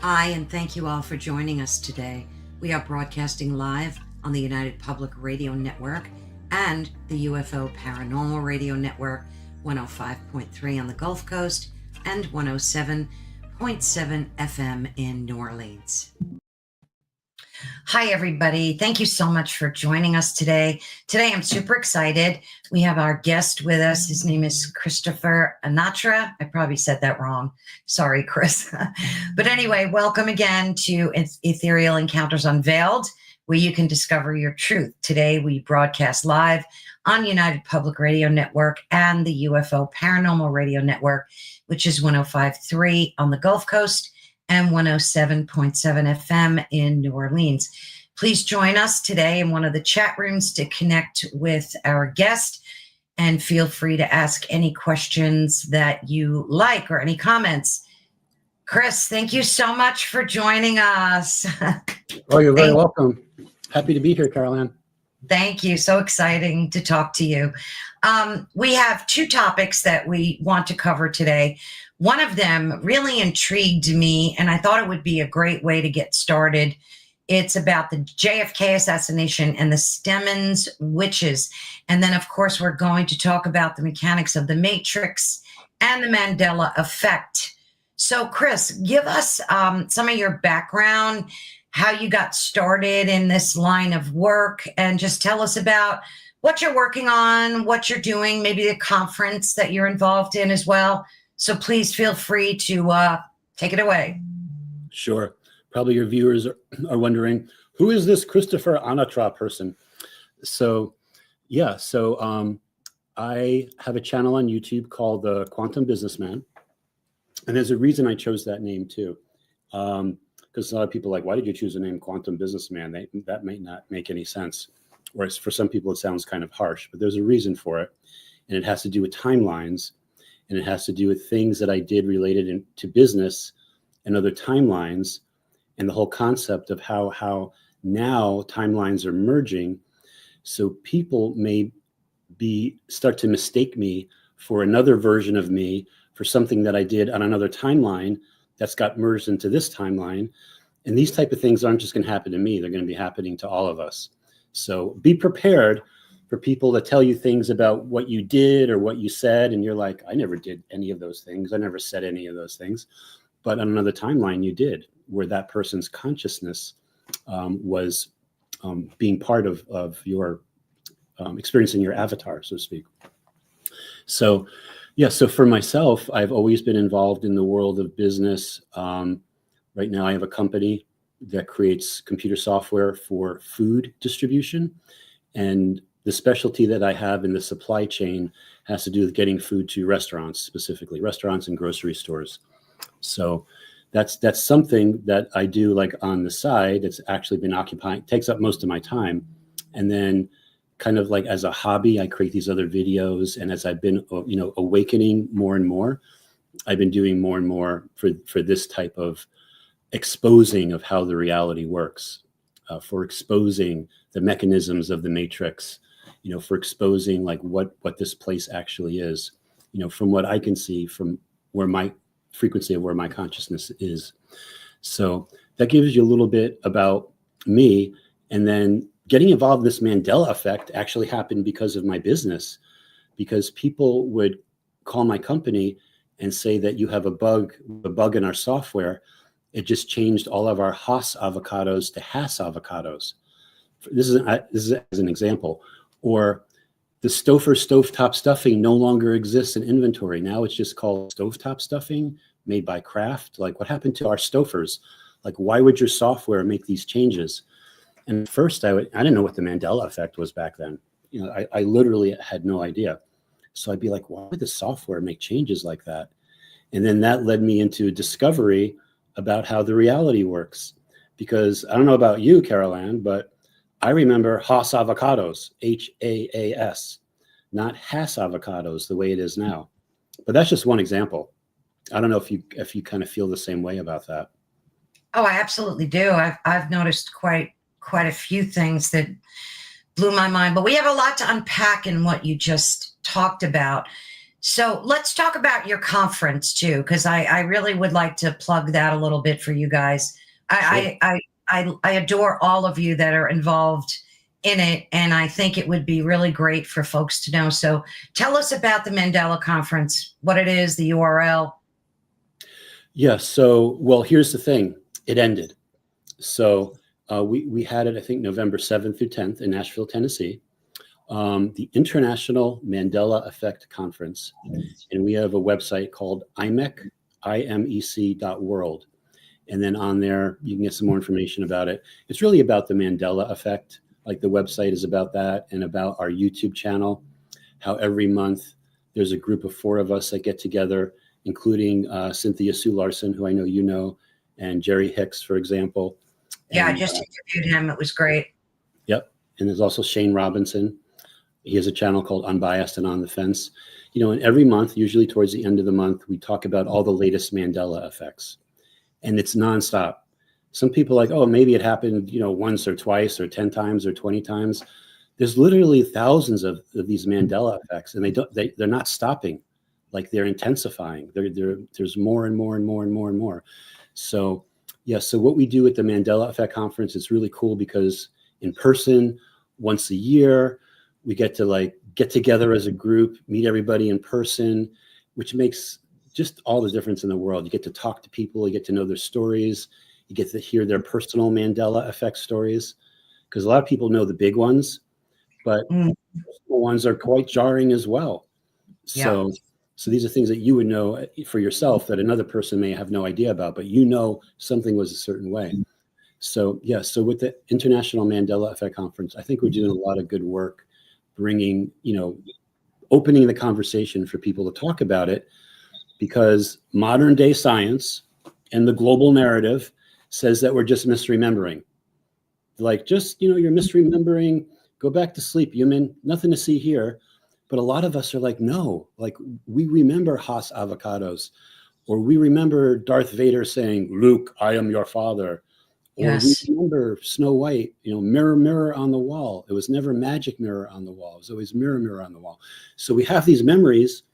Hi, and thank you all for joining us today. We are broadcasting live on the United Public Radio Network and the UFO Paranormal Radio Network, 105.3 on the Gulf Coast and 107.7 FM in New Orleans. Hi, everybody. Thank you so much for joining us today. Today, I'm super excited. We have our guest with us. His name is Christopher Anatra. I probably said that wrong. Sorry, Chris. But anyway, welcome again to Ethereal Encounters Unveiled, where you can discover your truth. Today, we broadcast live on United Public Radio Network and the UFO Paranormal Radio Network, which is 105.3 on the Gulf Coast and 107.7 FM in New Orleans. Please join us today in one of the chat rooms to connect with our guest, and feel free to ask any questions that you like or any comments. Chris, thank you so much for joining us. Oh, you're very welcome. Happy to be here, Caroline. Thank you. So exciting to talk to you. We have two topics that we want to cover today. One of them really intrigued me, and I thought it would be a great way to get started. It's about the JFK assassination and the Stemmons witches. And then, of course, we're going to talk about the mechanics of the Matrix and the Mandela Effect. So, Chris, give us some of your background, how you got started in this line of work, and just tell us about what you're working on, what you're doing, maybe the conference that you're involved in as well. So please feel free to take it away. Sure. Probably your viewers are wondering, who is this Christopher Anatra person? So, yeah, I have a channel on YouTube called The Quantum Businessman. And there's a reason I chose that name too. Because a lot of people are like, why did you choose the name Quantum Businessman? That may not make any sense. Or for some people, it sounds kind of harsh, but there's a reason for it. And it has to do with timelines. And it has to do with things that I did related to business and other timelines, and the whole concept of how now timelines are merging. So people may start to mistake me for another version of me for something that I did on another timeline that's got merged into this timeline. And these type of things aren't just going to happen to me. They're going to be happening to all of us. So be prepared for people to tell you things about what you did or what you said, and you're like, I never did any of those things. I never said any of those things. But on another timeline, you did, where that person's consciousness was being part of your experiencing your avatar, so to speak. So, yeah, so for myself, I've always been involved in the world of business. Right now, I have a company that creates computer software for food distribution. And the specialty that I have in the supply chain has to do with getting food to restaurants, specifically restaurants and grocery stores. So that's something that I do like on the side. It's actually been takes up most of my time. And then kind of like as a hobby, I create these other videos. And as I've been, awakening more and more, I've been doing more and more for this type of exposing of how the reality works, for exposing the mechanisms of the Matrix, for exposing like what this place actually is, from what I can see from where my frequency of where my consciousness is. So that gives you a little bit about me. And then getting involved in this Mandela Effect actually happened because of my business, because people would call my company and say that you have a bug in our software. It just changed all of our Haas avocados to Hass avocados. This is as an example. Or the Stouffer stovetop stuffing no longer exists in inventory. Now it's just called stovetop stuffing made by Kraft. Like, what happened to our Stouffer's? Like, why would your software make these changes? And at first I didn't know what the Mandela Effect was back then. I literally had no idea. So I'd be like, why would the software make changes like that? And then that led me into discovery about how the reality works. Because I don't know about you, Caroline, but I remember Haas avocados, Haas, not Hass avocados the way it is now. But that's just one example. I don't know if you kind of feel the same way about that. Oh, I absolutely do. I've noticed quite a few things that blew my mind, but we have a lot to unpack in what you just talked about. So let's talk about your conference too, because I really would like to plug that a little bit for you guys. Sure. I adore all of you that are involved in it, and I think it would be really great for folks to know. So tell us about the Mandela Conference, what it is, the URL. Yeah. So, well, here's the thing. It ended. So we had it, I think, November 7th through 10th in Nashville, Tennessee, the International Mandela Effect Conference. And we have a website called imec.world. And then on there, you can get some more information about it. It's really about the Mandela Effect. Like the website is about that, and about our YouTube channel, how every month there's a group of 4 of us that get together, including Cynthia Sue Larson, who I know you know, and Jerry Hicks, for example. Yeah, I And, just interviewed him. It was great. Yep. And there's also Shane Robinson. He has a channel called Unbiased and On the Fence. You know, and every month, usually towards the end of the month, we talk about all the latest Mandela effects. And it's nonstop. Some people are like, oh, maybe it happened, you know, once or twice or 10 times or 20 times. There's literally thousands of these Mandela effects, and they're not stopping. Like, they're intensifying. There's more and more and more and more and more. So, yeah, so what we do at the Mandela Effect Conference is really cool, because in person, once a year, we get to get together as a group, meet everybody in person, which makes just all the difference in the world. You get to talk to people, you get to know their stories, you get to hear their personal Mandela Effect stories, because a lot of people know the big ones, but the ones are quite jarring as well. So, so these are things that you would know for yourself that another person may have no idea about, but you know something was a certain way. So, yeah, so with the International Mandela Effect Conference, I think we're doing a lot of good work bringing, opening the conversation for people to talk about it, because modern day science and the global narrative says that we're just misremembering. Like, just, you're misremembering, go back to sleep, human, nothing to see here. But a lot of us are like, no, like, we remember Haas avocados, or we remember Darth Vader saying, Luke, I am your father. Or we remember Snow White, mirror, mirror on the wall. It was never magic mirror on the wall. It was always mirror, mirror on the wall. So we have these memories.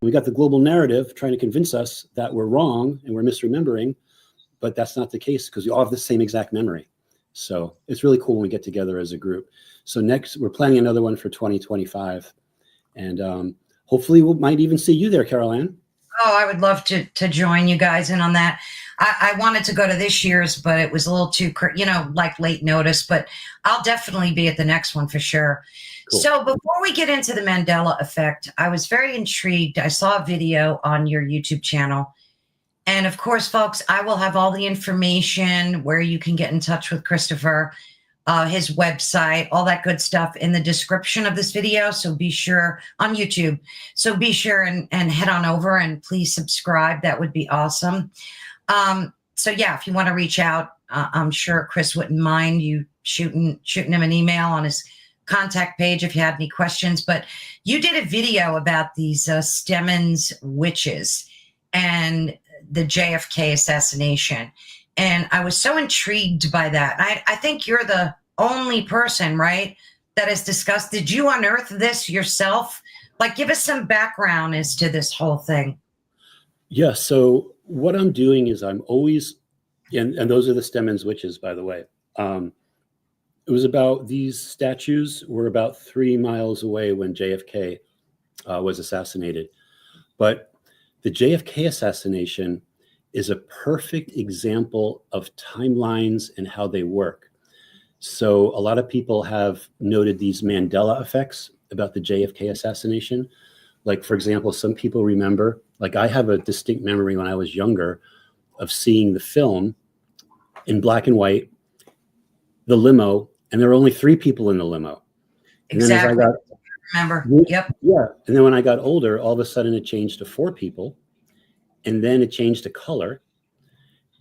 We got the global narrative trying to convince us that we're wrong and we're misremembering, but that's not the case, because we all have the same exact memory. So it's really cool when we get together as a group. So next, we're planning another one for 2025. And hopefully we might even see you there, Carol Ann. Oh, I would love to join you guys in on that. I wanted to go to this year's, but it was a little too, like late notice, but I'll definitely be at the next one for sure. Cool. So before we get into the Mandela Effect, I was very intrigued. I saw a video on your YouTube channel. And of course, folks, I will have all the information where you can get in touch with Christopher, his website, all that good stuff in the description of this video. So be sure on YouTube. So be sure and head on over and please subscribe. That would be awesome. So yeah, if you want to reach out, I'm sure Chris wouldn't mind you shooting him an email on his contact page if you had any questions. But you did a video about these Stemmons witches and the JFK assassination. And I was so intrigued by that. I think you're the only person, right, that has discussed. Did you unearth this yourself? Like, give us some background as to this whole thing. Yeah. So what I'm doing is I'm always, and those are the Stemmons witches, by the way. It was about, these statues were about 3 miles away when JFK was assassinated. But the JFK assassination is a perfect example of timelines and how they work. So a lot of people have noted these Mandela effects about the JFK assassination. Like, for example, some people remember, like I have a distinct memory when I was younger of seeing the film in black and white, the limo, and there were only 3 people in the limo. And exactly. Then as I remember. Yep. Yeah. And then when I got older, all of a sudden it changed to 4 people. And then it changed to color.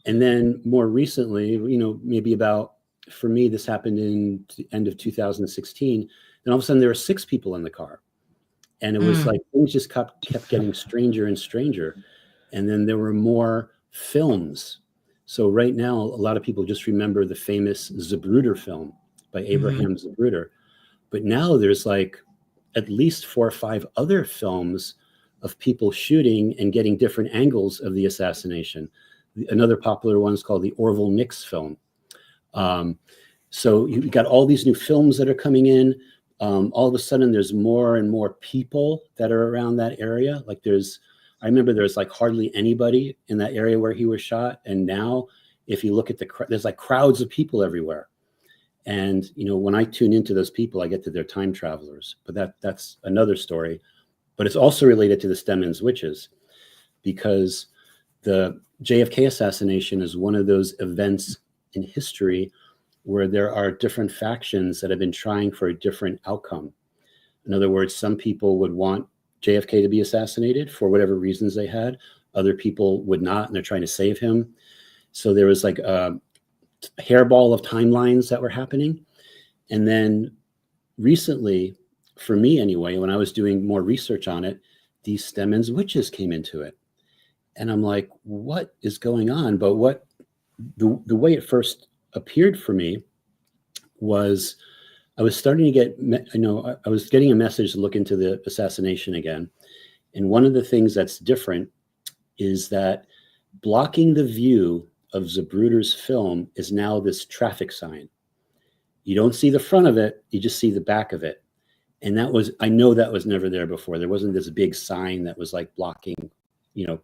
And then more recently, maybe about, for me, this happened in the end of 2016. And all of a sudden there were 6 people in the car. And it was like, things just kept getting stranger and stranger. And then there were more films. So right now, a lot of people just remember the famous Zapruder film by Abraham Zapruder. But now there's like at least 4 or 5 other films of people shooting and getting different angles of the assassination. Another popular one is called the Orville Nix film. So you've got all these new films that are coming in. All of a sudden, there's more and more people that are around that area. Like I remember there's like hardly anybody in that area where he was shot. And now if you look at there's like crowds of people everywhere. And, when I tune into those people, I get that they're time travelers, but that's another story. But it's also related to the Stemmons witches, because the JFK assassination is one of those events in history where there are different factions that have been trying for a different outcome. In other words, some people would want JFK to be assassinated for whatever reasons they had. Other people would not, and they're trying to save him. So there was like a hairball of timelines that were happening. And then recently, for me anyway, when I was doing more research on it, these Stemmons witches came into it. And I'm like, what is going on? But the way it first appeared for me was I was starting to get, I was getting a message to look into the assassination again. And one of the things that's different is that blocking the view of Zapruder's film is now this traffic sign. You don't see the front of it, you just see the back of it. And I know that was never there before. There wasn't this big sign that was like blocking,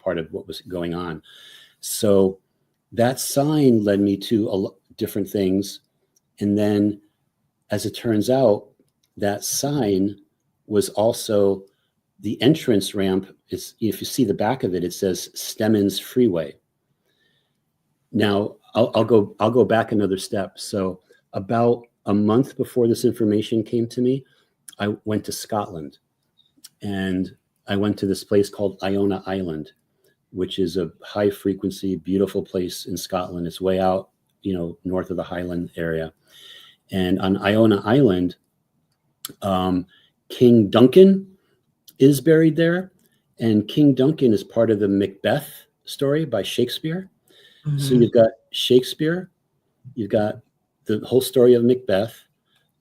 part of what was going on. So that sign led me to different things. And then, as it turns out, that sign was also the entrance ramp. If you see the back of it, it says Stemmons Freeway. Now, I'll go back another step. So about a month before this information came to me, I went to Scotland, and I went to this place called Iona Island, which is a high frequency, beautiful place in Scotland. It's way out, north of the Highland area. And on Iona Island, King Duncan is buried there. And King Duncan is part of the Macbeth story by Shakespeare. Mm-hmm. So you've got Shakespeare, you've got the whole story of Macbeth.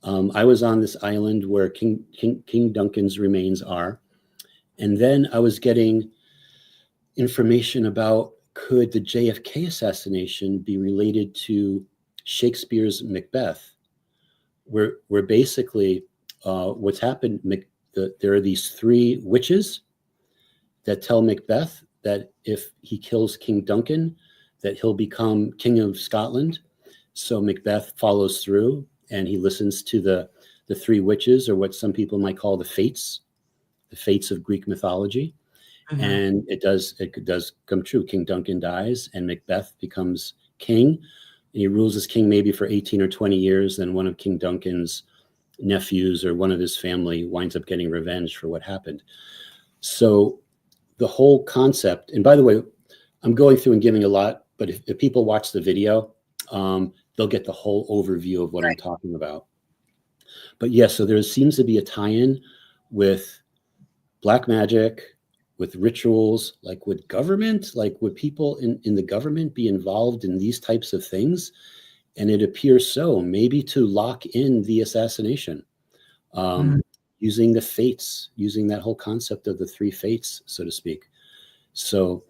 I was on this island where King Duncan's remains are. And then I was getting information about, could the JFK assassination be related to Shakespeare's Macbeth, where basically what's happened, there are these 3 witches that tell Macbeth that if he kills King Duncan, that he'll become King of Scotland. So Macbeth follows through, and he listens to the 3 witches, or what some people might call the fates of Greek mythology. Mm-hmm. And it does come true. King Duncan dies, and Macbeth becomes king. And he rules as king maybe for 18 or 20 years. Then one of King Duncan's nephews or one of his family winds up getting revenge for what happened. So the whole concept, and by the way, I'm going through and giving a lot, but if people watch the video, they'll get the whole overview of what I'm talking about. But yes, so there seems to be a tie-in with black magic, with rituals, like with government, like would people in the government be involved in these types of things? And it appears so, maybe to lock in the assassination, using the fates, using that whole concept of the 3 fates, so to speak. So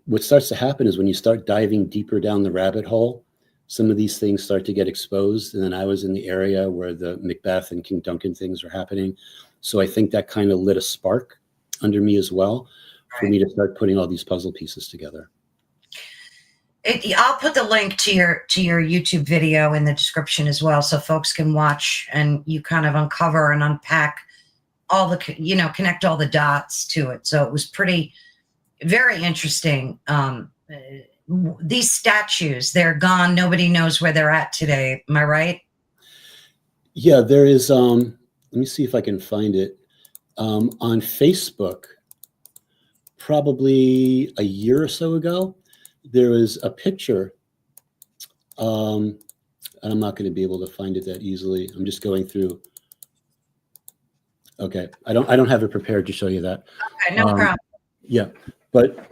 what starts to happen is when you start diving deeper down the rabbit hole, some of these things start to get exposed. And then I was in the area where the Macbeth and King Duncan things were happening. So I think that kind of lit a spark under me as well, for me to start putting all these puzzle pieces together. I'll put the link to your YouTube video in the description as well, so folks can watch and you kind of uncover and unpack all the, connect all the dots to it. So it was very interesting. These statues, they're gone. Nobody knows where they're at today. Am I right? Yeah, there is. Let me see if I can find it. On Facebook, probably a year or so ago, there was a picture, and I'm not going to be able to find it that easily. I'm just going through. Okay, I don't have it prepared to show you that. Okay, no problem. Yeah, but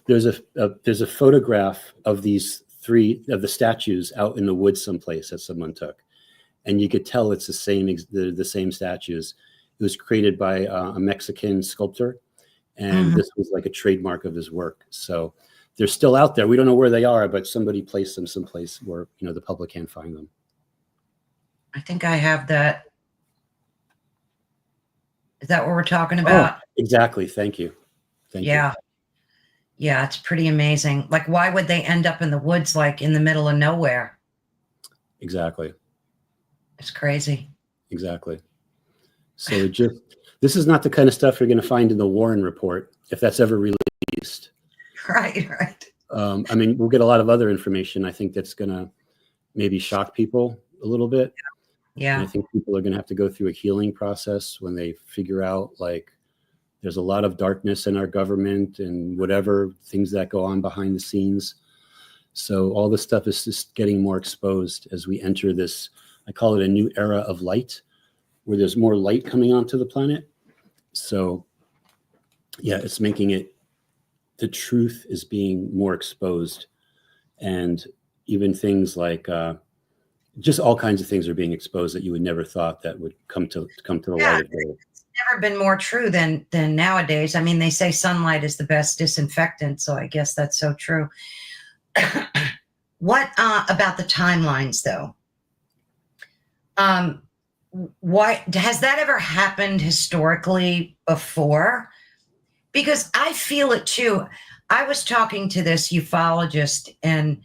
there's a photograph of these 3 of the statues out in the woods someplace that someone took, and you could tell it's the same statues. It was created by a Mexican sculptor, and this was like a trademark of his work. So they're still out there. We don't know where they are, but somebody placed them someplace where, you know, the public can't find them. I think I have that. Is that what we're talking about? Oh, exactly. Thank you. Thank you. Yeah, it's pretty amazing. Like, why would they end up in the woods, like in the middle of nowhere? Exactly. It's crazy. Exactly. So this is not the kind of stuff you're going to find in the Warren Report, if that's ever released. Right. I mean, we'll get a lot of other information. I think that's going to maybe shock people a little bit. Yeah. And I think people are going to have to go through a healing process when they figure out, like, there's a lot of darkness in our government and whatever things that go on behind the scenes. So all this stuff is just getting more exposed as we enter this, I call it a new era of light, where there's more light coming onto the planet. So yeah, it's making it, the truth is being more exposed. And even things like, just all kinds of things are being exposed that you would never thought that would come to the light of day. It's never been more true than nowadays. I mean, they say sunlight is the best disinfectant, so I guess that's so true. What about the timelines, though? Why has that ever happened historically before? Because I feel it too. I was talking to this ufologist, and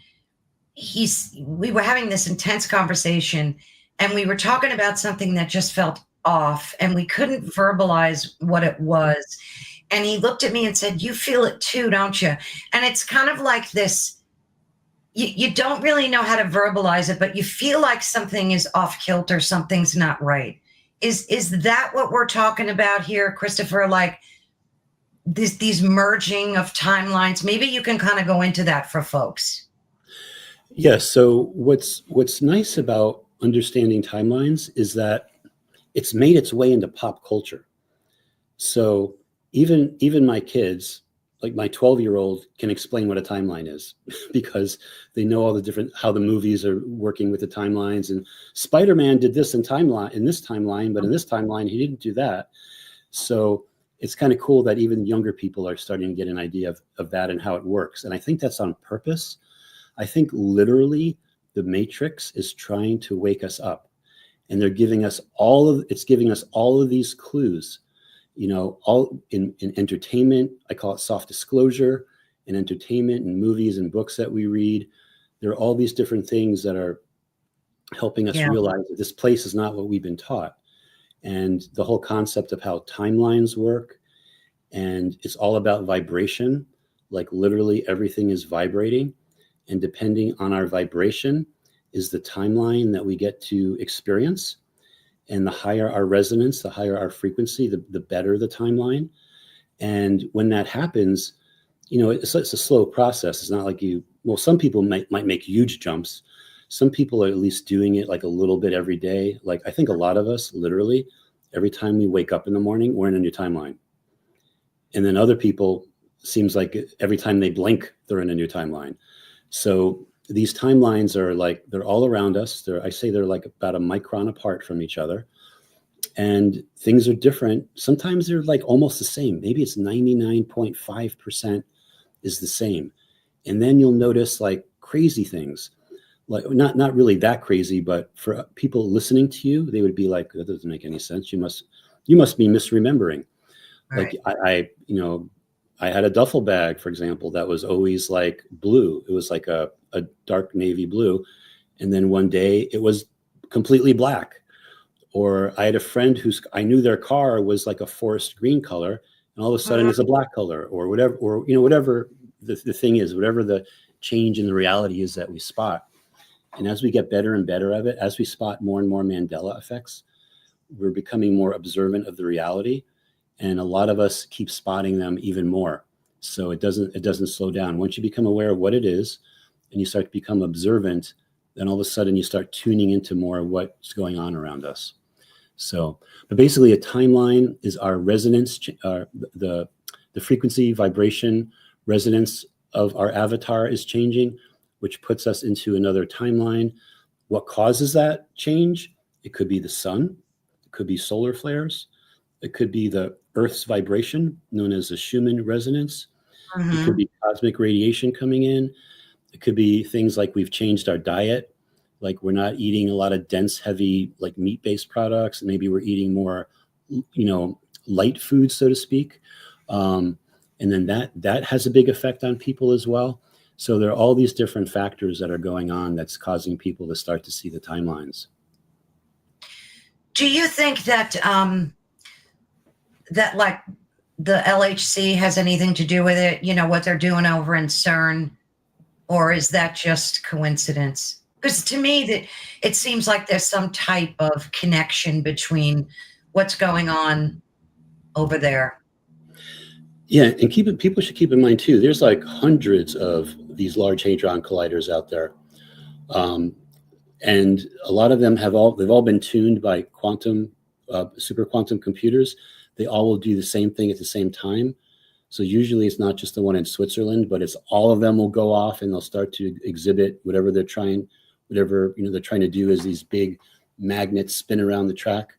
we were having this intense conversation, and we were talking about something that just felt off, and we couldn't verbalize what it was. And he looked at me and said, "You feel it too, don't you?" And it's kind of like this, you don't really know how to verbalize it, but you feel like something is off kilter, something's not right. Is that what we're talking about here, Christopher? Like these merging of timelines? Maybe you can kind of go into that for folks. Yes. So what's nice about understanding timelines is that it's made its way into pop culture. So even my kids, like my 12-year-old, can explain what a timeline is because they know all the different, how the movies are working with the timelines. And Spider-Man did this in this timeline, but in this timeline, he didn't do that. So it's kind of cool that even younger people are starting to get an idea of that and how it works. And I think that's on purpose. I think literally the Matrix is trying to wake us up, and they're giving us giving us all of these clues, you know, all in entertainment. I call it soft disclosure in entertainment and movies and books that we read. There are all these different things that are helping us realize that this place is not what we've been taught. And the whole concept of how timelines work, and it's all about vibration, like literally everything is vibrating. And depending on our vibration is the timeline that we get to experience. And the higher our resonance, the higher our frequency, the better the timeline. And when that happens, you know, it's a slow process. It's not like some people might make huge jumps. Some people are at least doing it like a little bit every day. Like I think a lot of us, literally, every time we wake up in the morning, we're in a new timeline. And then other people, seems like every time they blink, they're in a new timeline. So these timelines are like, they're all around us. I say they're like about a micron apart from each other. And things are different. Sometimes they're like almost the same. Maybe it's 99.5% is the same. And then you'll notice like crazy things, like not really that crazy, but for people listening to you, they would be like, that doesn't make any sense. You must be misremembering. Right. Like I had a duffel bag, for example, that was always like blue. It was like a dark navy blue. And then one day it was completely black. Or I had a friend I knew their car was like a forest green color, and all of a sudden it's a black color, or whatever, or, you know, whatever the thing is, whatever the change in the reality is that we spot. And as we get better and better at it, as we spot more and more Mandela effects, we're becoming more observant of the reality. And a lot of us keep spotting them even more. So it doesn't slow down. Once you become aware of what it is and you start to become observant, then all of a sudden you start tuning into more of what's going on around us. So, but basically a timeline is our resonance, the frequency, vibration, resonance of our avatar is changing, which puts us into another timeline. What causes that change? It could be the sun, it could be solar flares, It could be the Earth's vibration, known as the Schumann resonance. It could Mm-hmm. be cosmic radiation coming in. It could be things like we've changed our diet, like we're not eating a lot of dense, heavy, like meat-based products. Maybe we're eating more, light food, so to speak. And then that has a big effect on people as well. So there are all these different factors that are going on that's causing people to start to see the timelines. Do you think that that like the LHC has anything to do with it? You know, what they're doing over in CERN, or is that just coincidence? Because to me, that it seems like there's some type of connection between what's going on over there. Yeah, and people should keep in mind too, there's like hundreds of these large hadron colliders out there. And a lot of them they've all been tuned by super quantum computers. They all will do the same thing at the same time. So usually it's not just the one in Switzerland, but it's all of them will go off and they'll start to exhibit whatever they're trying to do as these big magnets spin around the track.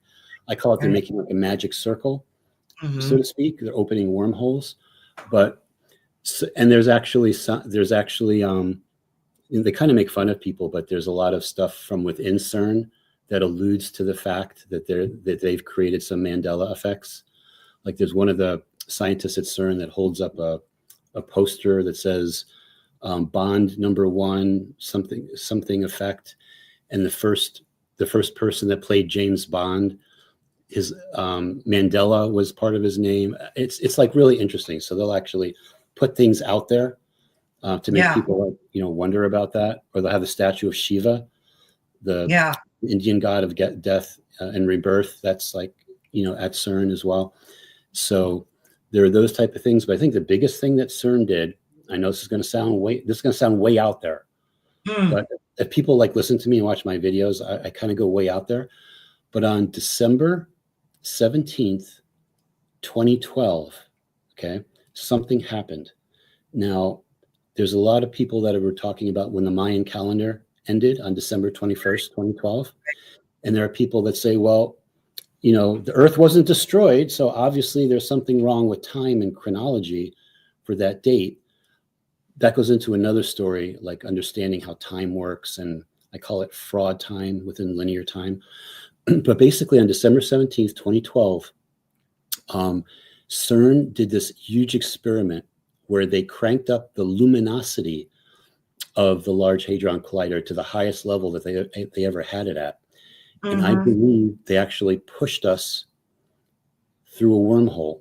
I call it they're making like a magic circle, so to speak. They're opening wormholes, and there's actually they kind of make fun of people, but there's a lot of stuff from within CERN that alludes to the fact that they've created some Mandela effects. Like there's one of the scientists at CERN that holds up a poster that says Bond number 1 something effect, and the first person that played James Bond, his Mandela was part of his name. It's like really interesting. So they'll actually put things out there to make people wonder about that. Or they'll have the statue of Shiva, the Indian god of death and rebirth. That's like at CERN as well. So there are those type of things. But I think the biggest thing that CERN did, I know this is going to sound way out there, but if people like listen to me and watch my videos, I kind of go way out there. But on December 17th, 2012, okay, something happened. Now, there's a lot of people that were talking about when the Mayan calendar ended on December 21st, 2012. And there are people that say, well, the Earth wasn't destroyed, so obviously there's something wrong with time and chronology for that date. That goes into another story, like understanding how time works, and I call it fraud time within linear time. But basically on December 17th, 2012, CERN did this huge experiment where they cranked up the luminosity of the Large Hadron Collider to the highest level that they ever had it at. And I believe they actually pushed us through a wormhole.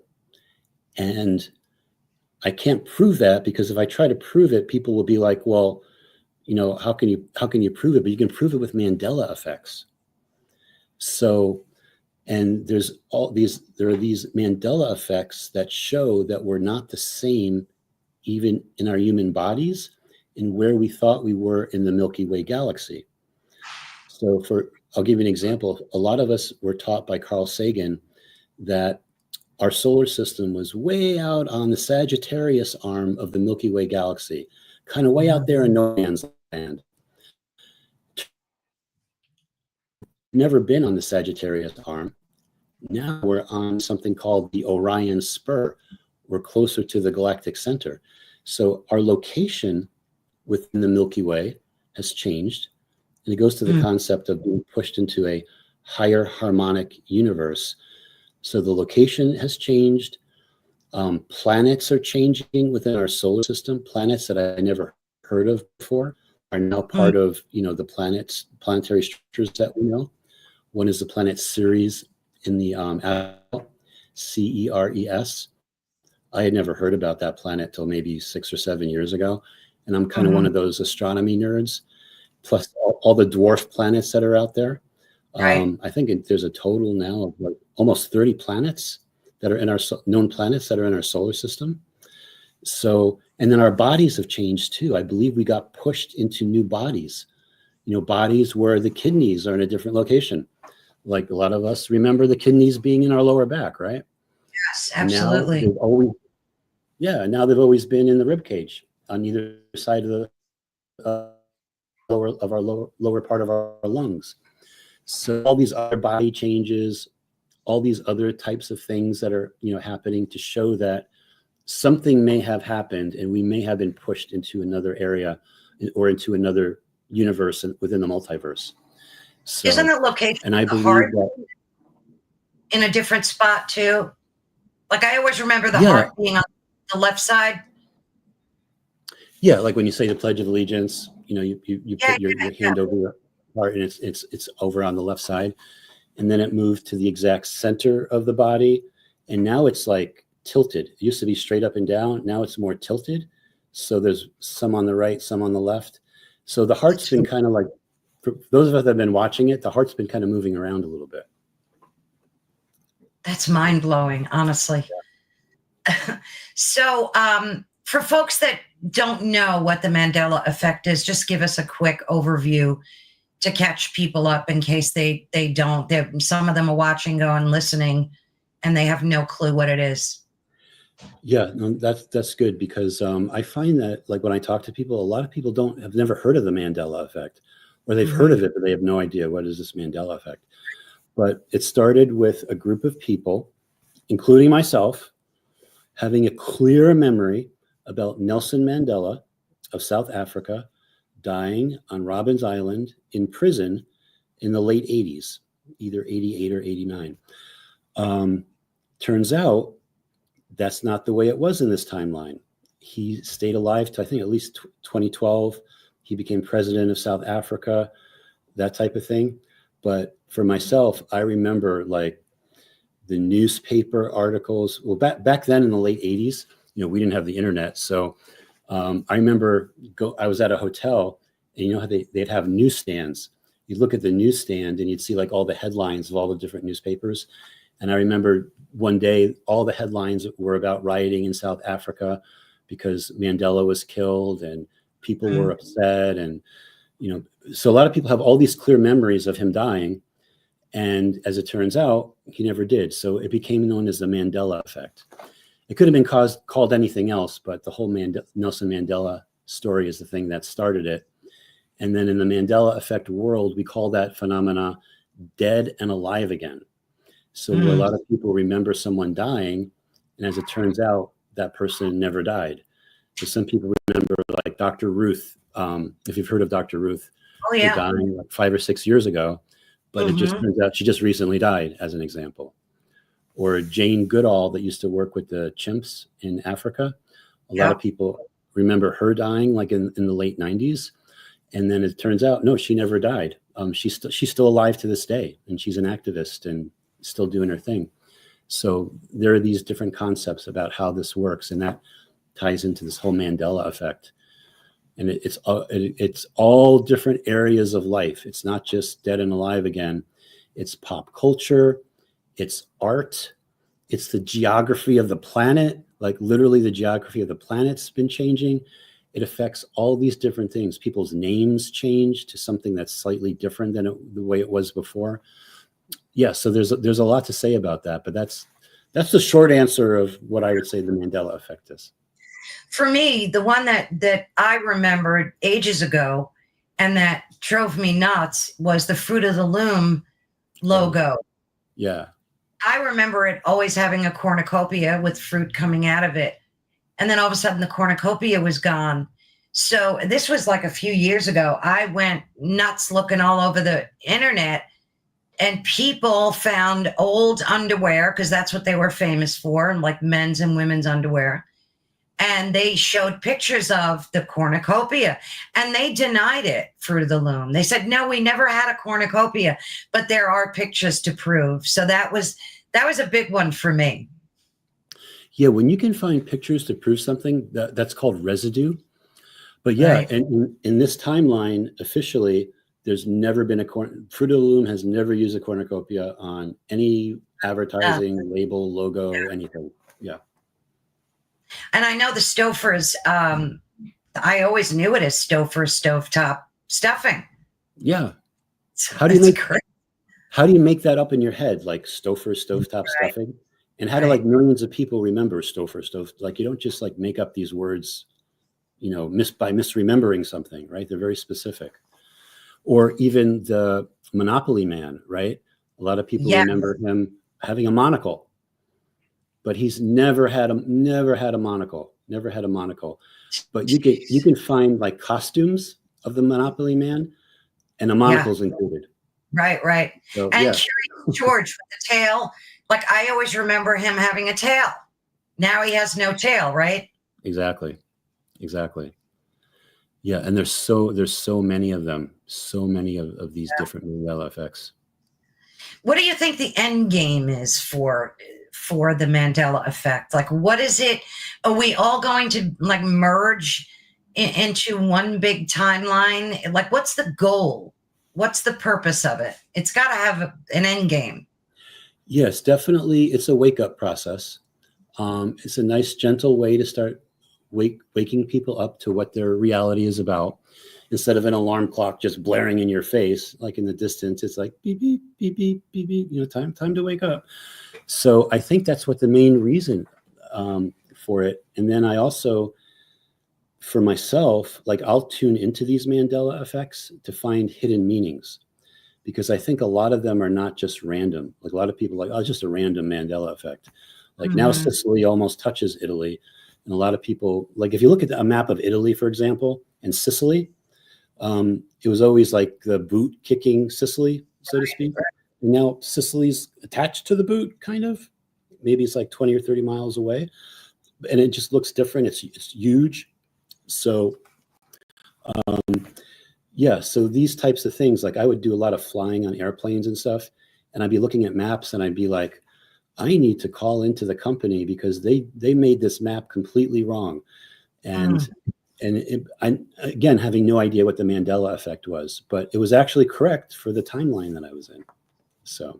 And I can't prove that, because if I try to prove it, people will be like, well, how can you prove it? But you can prove it with Mandela effects. So, and there are these Mandela effects that show that we're not the same even in our human bodies and where we thought we were in the Milky Way galaxy. So I'll give you an example. A lot of us were taught by Carl Sagan that our solar system was way out on the Sagittarius arm of the Milky Way galaxy, kind of way out there in no man's land. Never been on the Sagittarius arm. Now we're on something called the Orion Spur. We're closer to the galactic center. So our location within the Milky Way has changed. And it goes to the concept of being pushed into a higher harmonic universe. So the location has changed. Planets are changing within our solar system. Planets that I never heard of before are now part of the planetary structures that we know. One is the planet Ceres in the CERES. I had never heard about that planet till maybe 6 or 7 years ago. And I'm kind of one of those astronomy nerds, plus all the dwarf planets that are out there. I think there's a total now of like almost 30 planets that are in our known planets that are in our solar system. So, and then our bodies have changed too. I believe we got pushed into new bodies, bodies where the kidneys are in a different location. Like a lot of us remember the kidneys being in our lower back, right? Yes, absolutely. Now they've always been in the rib cage on either side of the lower part of our lungs. So all these other body changes, all these other types of things that are, happening to show that something may have happened and we may have been pushed into another area or into another universe within the multiverse. So, isn't the location and I of the believe heart that in a different spot too? Like I always remember the Yeah. heart being on the left side. Yeah, like when you say the Pledge of Allegiance, you Yeah, put your hand over your heart, and it's over on the left side, and then it moved to the exact center of the body, and now it's like tilted. It used to be straight up and down. Now it's more tilted. So there's some on the right, some on the left. So the heart's been kind of like, for those of us that have been watching it, the heart's been kind of moving around a little bit. That's mind blowing, honestly. So, for folks that don't know what the Mandela Effect is, just give us a quick overview to catch people up in case they don't. Some of them are watching, going, listening, and they have no clue what it is. Yeah, no, that's good because I find that like when I talk to people, a lot of people have never heard of the Mandela Effect, or they've heard of it, but they have no idea what is this Mandela Effect. But it started with a group of people, including myself, having a clear memory about Nelson Mandela of South Africa dying on Robben Island in prison in the late 80s, either 88 or 89. Turns out that's not the way it was in this timeline. He stayed alive to, I think, at least 2012. He became president of South Africa, that type of thing. But for myself, I remember like the newspaper articles. Well, back then in the late 80s, we didn't have the internet. So I remember I was at a hotel, and how they'd have newsstands. You'd look at the newsstand and you'd see like all the headlines of all the different newspapers. And I remember one day, all the headlines were about rioting in South Africa because Mandela was killed and people were upset. And, so a lot of people have all these clear memories of him dying. And as it turns out, he never did. So it became known as the Mandela Effect. It could have been called anything else, but the whole Nelson Mandela story is the thing that started it. And then in the Mandela Effect world, we call that phenomena dead and alive again. So where a lot of people remember someone dying, and as it turns out, that person never died. So some people remember like Dr. Ruth, if you've heard of Dr. Ruth, who died like 5 or 6 years ago, but it just turns out she just recently died, as an example. Or Jane Goodall that used to work with the chimps in Africa. A lot of people remember her dying like in the late 90s. And then it turns out, no, she never died. She's still alive to this day, and she's an activist and still doing her thing. So there are these different concepts about how this works, and that ties into this whole Mandela Effect. And it's all different areas of life. It's not just dead and alive again. It's pop culture, it's art, it's the geography of the planet. Like literally the geography of the planet's been changing. It affects all these different things. People's names change to something that's slightly different than the way it was before. Yeah, so there's a lot to say about that, but that's the short answer of what I would say the Mandela Effect is. For me, the one that I remembered ages ago and that drove me nuts was the Fruit of the Loom logo. Yeah. I remember it always having a cornucopia with fruit coming out of it. And then all of a sudden the cornucopia was gone. So this was like a few years ago. I went nuts looking all over the internet, and people found old underwear, because that's what they were famous for, like men's and women's underwear. And they showed pictures of the cornucopia, and they denied it, Fruit of the Loom. They said, no, we never had a cornucopia, but there are pictures to prove. So that was a big one for me. Yeah, when you can find pictures to prove something, that's called residue. But yeah, right. And in this timeline, officially, there's never been Fruit of the Loom has never used a cornucopia on any advertising, label, logo, anything. Yeah. And I know the Stofers, I always knew it as Stouffer stovetop stuffing. Yeah. So how do you make that up in your head? Like Stouffer stovetop stuffing? And how do like millions of people remember Stouffer stove? Like you don't just like make up these words, by misremembering something, right? They're very specific. Or even the Monopoly Man, right? A lot of people remember him having a monocle, but he's never had a monocle, But you can find like costumes of the Monopoly Man, and a monocle's included. Right. So, And yeah. Curious George with the tail, like I always remember him having a tail. Now he has no tail, right? Exactly. Yeah, and there's so many of them, so many of these different Mandela effects. What do you think the end game is for the Mandela effect? Like, what is it? Are we all going to like merge into one big timeline? Like, what's the goal? What's the purpose of it? It's got to have an end game. Yes, definitely. It's a wake-up process. It's a nice, gentle way to start waking people up to what their reality is about. Instead of an alarm clock just blaring in your face, like in the distance, it's like beep, beep, beep, beep, beep, beep, time to wake up. So I think that's what the main reason for it. And then I also, for myself, like I'll tune into these Mandela effects to find hidden meanings, because I think a lot of them are not just random. Like a lot of people are like, oh, it's just a random Mandela effect. Like now Sicily almost touches Italy. And a lot of people, like if you look at a map of Italy, for example, and Sicily, it was always like the boot kicking Sicily, so to speak. And now Sicily's attached to the boot, kind of. Maybe it's like 20 or 30 miles away. And it just looks different. It's huge. So, yeah, so these types of things, like I would do a lot of flying on airplanes and stuff. And I'd be looking at maps and I'd be like, I need to call into the company because they made this map completely wrong. And again, having no idea what the Mandela effect was, but it was actually correct for the timeline that I was in. So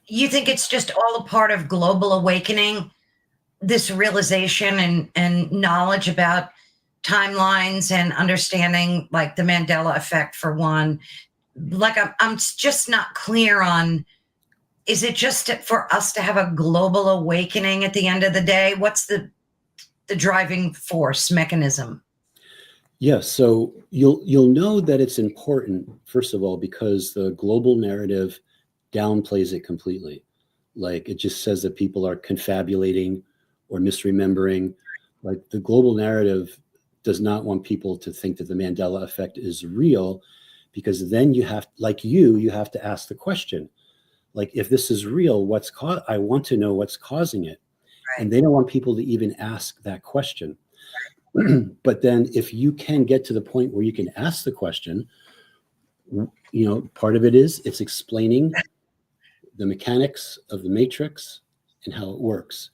you think it's just all a part of global awakening, this realization and knowledge about timelines and understanding like the Mandela effect for one? Like I'm just not clear on, is it just for us to have a global awakening at the end of the day? What's the driving force mechanism? Yeah, so you'll know that it's important, first of all, because the global narrative downplays it completely. Like it just says that people are confabulating or misremembering. Like the global narrative does not want people to think that the Mandela effect is real, because then you have, like you have to ask the question, like, if this is real, I want to know what's causing it. Right. And they don't want people to even ask that question. But then if you can get to the point where you can ask the question, part of it's explaining the mechanics of the matrix and how it works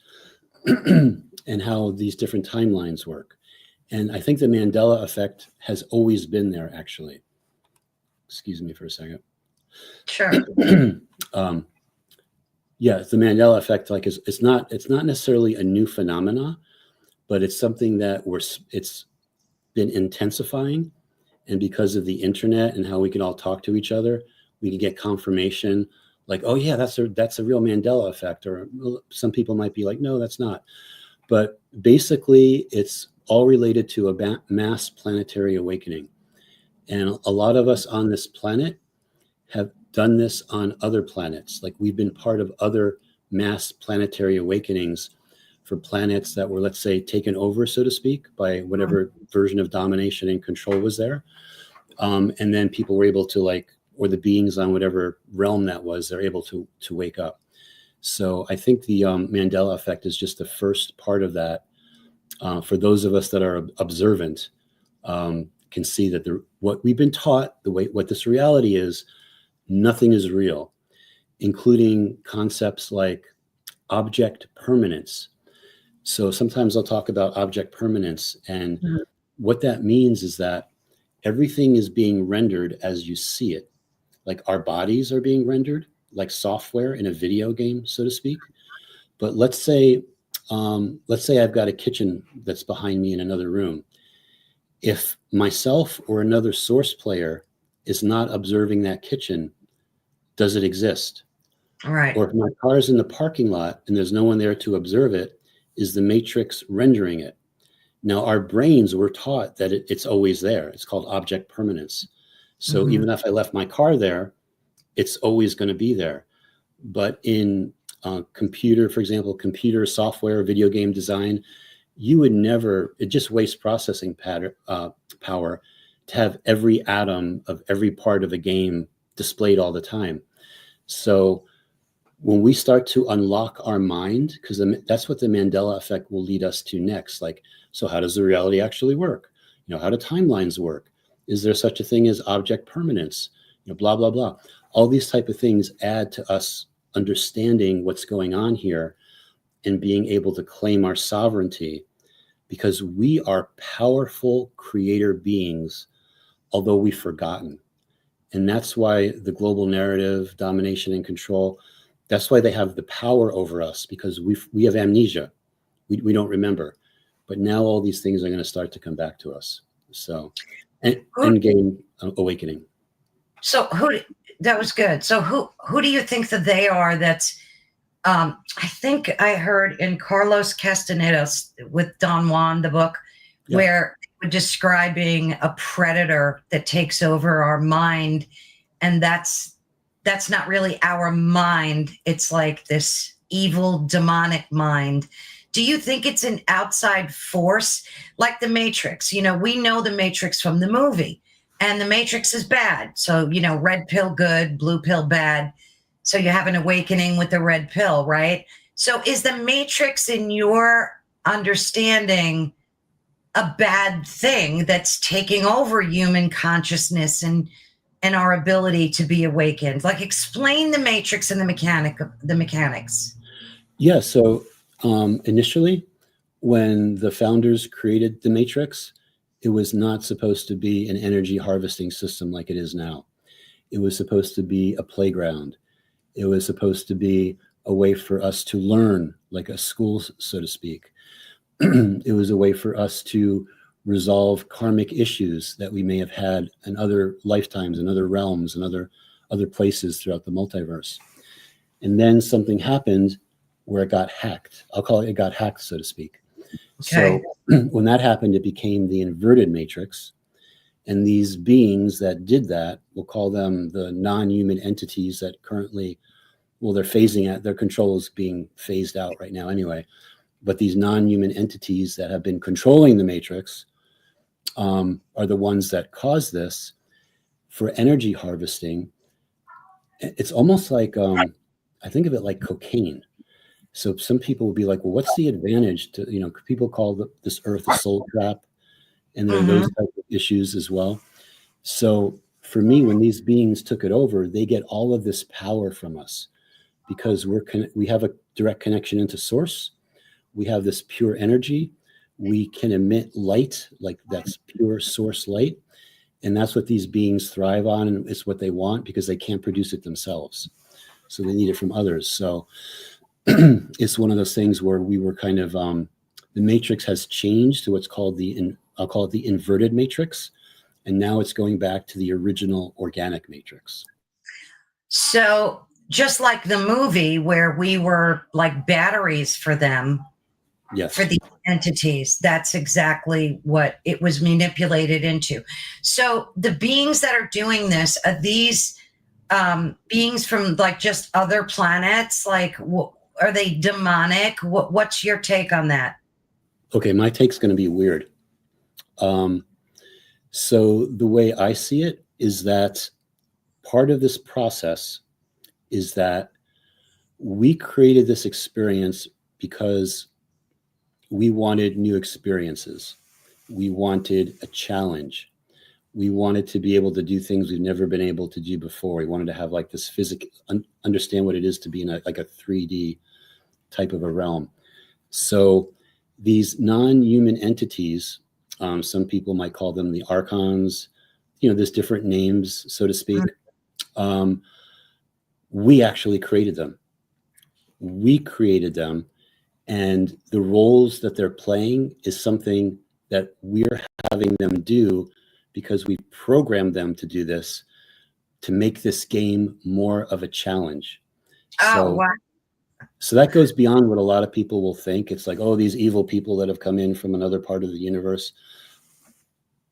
and how these different timelines work. And I think the Mandela effect has always been there, actually. Excuse me for a second. Sure. Yeah, the Mandela effect, like it's not necessarily a new phenomena, but it's something that it's been intensifying. And because of the internet and how we can all talk to each other, we can get confirmation like, oh yeah, that's a real Mandela effect. Or some people might be like, no, that's not. But basically it's all related to a mass planetary awakening. And a lot of us on this planet have done this on other planets. Like we've been part of other mass planetary awakenings for planets that were, let's say, taken over, so to speak, by whatever version of domination and control was there. And then people were able to or the beings on whatever realm that was, they're able to wake up. So I think the Mandela effect is just the first part of that. For those of us that are observant, can see that what we've been taught, what this reality is, nothing is real, including concepts like object permanence. So sometimes I'll talk about object permanence, and what that means is that everything is being rendered as you see it. Like our bodies are being rendered like software in a video game, so to speak. But let's say I've got a kitchen that's behind me in another room. If myself or another source player is not observing that kitchen, does it exist? Right. Or if my car is in the parking lot and there's no one there to observe it, is the matrix rendering it? Now, our brains were taught that it's always there. It's called object permanence. So even if I left my car there, it's always going to be there. But in computer, for example, computer software, video game design, you would never, it just wastes processing power to have every atom of every part of a game displayed all the time. So when we start to unlock our mind, because that's what the Mandela Effect will lead us to next. Like, so how does the reality actually work? How do timelines work? Is there such a thing as object permanence? Blah, blah, blah. All these type of things add to us understanding what's going on here and being able to claim our sovereignty, because we are powerful creator beings, although we've forgotten. And that's why the global narrative, domination and control, that's why they have the power over us, because we have amnesia. We don't remember. But now all these things are going to start to come back to us. So, and gain awakening. So that was good. So who do you think that they are? That's, I think I heard in Carlos Castaneda's with Don Juan, the book, Yeah. where we're describing a predator that takes over our mind. And that's not really our mind. It's like this evil, demonic mind. Do you think it's an outside force like the Matrix? We know the Matrix from the movie, and the Matrix is bad. So, red pill good, blue pill bad. So you have an awakening with the red pill, right? So is the Matrix, in your understanding, a bad thing that's taking over human consciousness and our ability to be awakened? Like, explain the Matrix and the mechanics. Yeah. So initially, when the founders created the Matrix, it was not supposed to be an energy harvesting system like it is now. It was supposed to be a playground. It was supposed to be a way for us to learn, like a school, so to speak. It was a way for us to resolve karmic issues that we may have had in other lifetimes, in other realms, and other places throughout the multiverse. And then something happened where it got hacked. I'll call it got hacked, so to speak. Okay. So when that happened, it became the inverted matrix. And these beings that did that, we'll call them the non-human entities that currently, well, they're phasing out, their control is being phased out right now anyway. But these non-human entities that have been controlling the matrix are the ones that cause this. For energy harvesting, it's almost like, I think of it like cocaine. So some people will be like, well, what's the advantage to, people call this earth a soul trap, and there are those type of issues as well. So for me, when these beings took it over, they get all of this power from us because we have a direct connection into source. We have this pure energy. We can emit light, like that's pure source light. And that's what these beings thrive on, and it's what they want because they can't produce it themselves. So they need it from others. So it's one of those things where we were kind of, the matrix has changed to what's called I'll call it the inverted matrix. And now it's going back to the original organic matrix. So just like the movie where we were like batteries for them, yes, for the entities, that's exactly what it was manipulated into. So the beings that are doing this, are these beings from like just other planets? Like, are they demonic? What's your take on that? Okay, my take's going to be weird. So the way I see it is that part of this process is that we created this experience because we wanted new experiences. We wanted a challenge. We wanted to be able to do things we've never been able to do before. We wanted to have like this understand what it is to be in like a 3D type of a realm. So these non-human entities, some people might call them the archons, there's different names, so to speak. We actually created them. We created them. And the roles that they're playing is something that we're having them do because we programmed them to do this to make this game more of a challenge. Oh, wow. So that goes beyond what a lot of people will think. It's like, oh, these evil people that have come in from another part of the universe.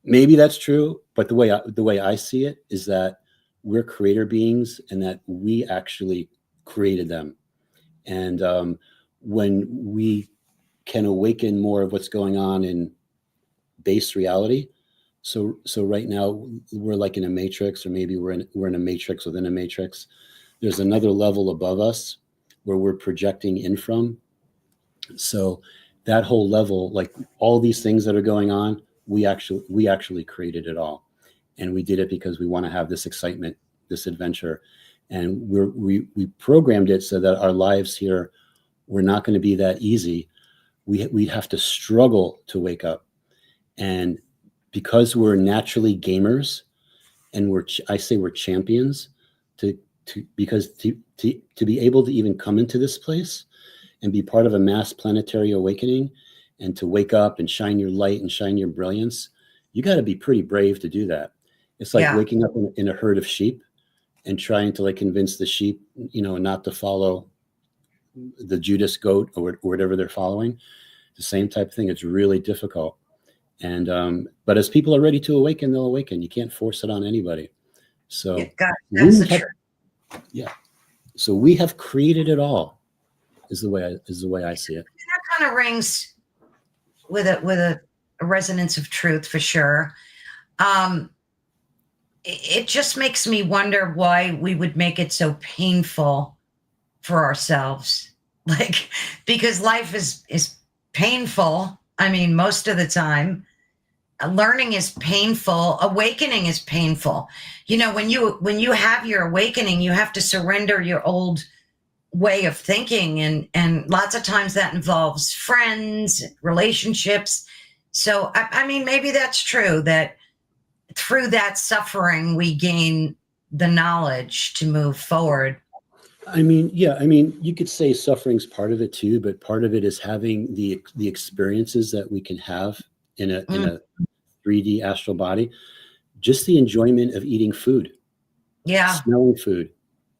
Maybe that's true, but the way I see it is that we're creator beings and that we actually created them. And when we can awaken more of what's going on in base reality, so right now we're like in a matrix, or maybe we're in a matrix within a matrix. There's another level above us where we're projecting in from. So that whole level, like all these things that are going on, we actually created it all, and we did it because we want to have this excitement, this adventure, and we programmed it so that our lives here were not going to be that easy. We have to struggle to wake up, and because we're naturally gamers, and I say we're champions, because to be able to even come into this place and be part of a mass planetary awakening, and to wake up and shine your light and shine your brilliance, you got to be pretty brave to do that. It's like waking up in a herd of sheep and trying to like convince the sheep, not to follow the Judas goat or whatever they're following. The same type of thing. It's really difficult. And but as people are ready to awaken, they'll awaken. You can't force it on anybody. So that's the truth. Yeah. So we have created it all. Is the way I see it. That kind of rings with a resonance of truth for sure. It just makes me wonder why we would make it so painful for ourselves. Like, because life is painful. I mean, most of the time, learning is painful. Awakening is painful. When you have your awakening, you have to surrender your old way of thinking, and lots of times that involves friends, relationships. So I mean, maybe that's true, that through that suffering we gain the knowledge to move forward. I mean, yeah, I mean, you could say suffering's part of it too, but part of it is having the experiences that we can have in a 3D astral body. Just the enjoyment of eating food, smelling food,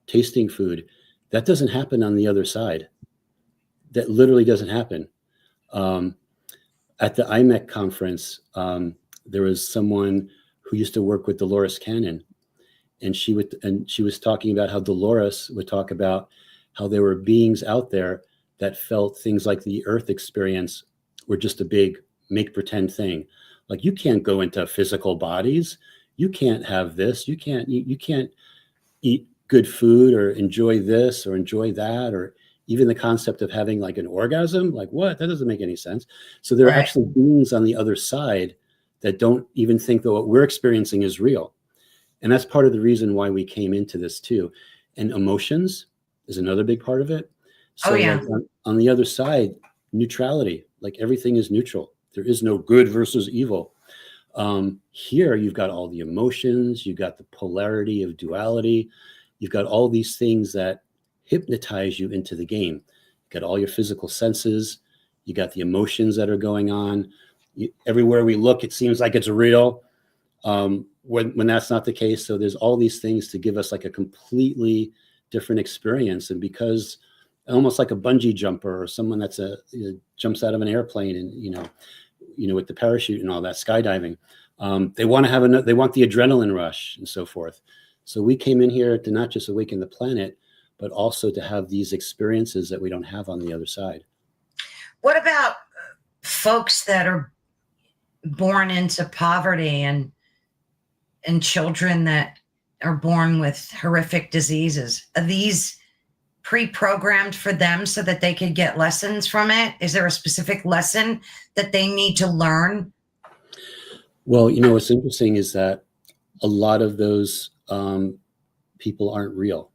tasting food. That doesn't happen on the other side. That literally doesn't happen. At the IMEC conference, there was someone who used to work with Dolores Cannon, and she was talking about how Dolores would talk about how there were beings out there that felt things like the Earth experience were just a big make pretend thing. Like, you can't go into physical bodies. You can't have this. You can't eat good food or enjoy this or enjoy that, or even the concept of having like an orgasm. Like, what? That doesn't make any sense. So there are actually beings on the other side that don't even think that what we're experiencing is real. And that's part of the reason why we came into this too. And emotions is another big part of it. So like on the other side, neutrality, like everything is neutral. There is no good versus evil. Here you've got all the emotions, you've got the polarity of duality, you've got all these things that hypnotize you into the game. You've got all your physical senses, you got the emotions that are going on. Everywhere we look, it seems like it's real. When that's not the case. So there's all these things to give us like a completely different experience. And because almost like a bungee jumper or someone that's jumps out of an airplane and, with the parachute and all that, skydiving, they want to have they want the adrenaline rush and so forth. So we came in here to not just awaken the planet, but also to have these experiences that we don't have on the other side. What about folks that are born into poverty and children that are born with horrific diseases? Are these pre-programmed for them so that they could get lessons from it? Is there a specific lesson that they need to learn? Well, what's interesting is that a lot of those people aren't real.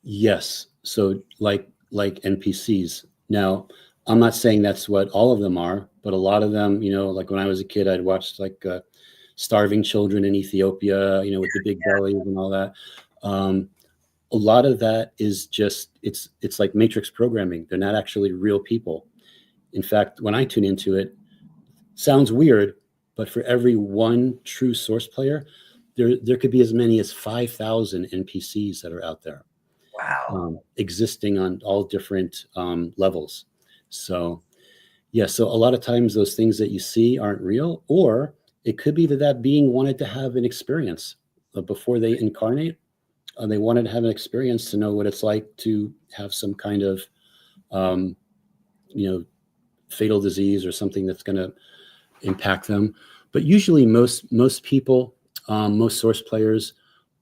Yes. So like NPCs. Now, I'm not saying that's what all of them are, but a lot of them, like when I was a kid, I'd watched like starving children in Ethiopia, with the big bellies and all that. A lot of that is just, it's like matrix programming. They're not actually real people. In fact, when I tune into it, sounds weird, but for every one true source player, there could be as many as 5,000 NPCs that are out there. Wow. Existing on all different levels. So, yeah, so a lot of times those things that you see aren't real, or it could be that that being wanted to have an experience before they incarnate. They wanted to have an experience to know what it's like to have some kind of, fatal disease or something that's going to impact them. But usually most people, most source players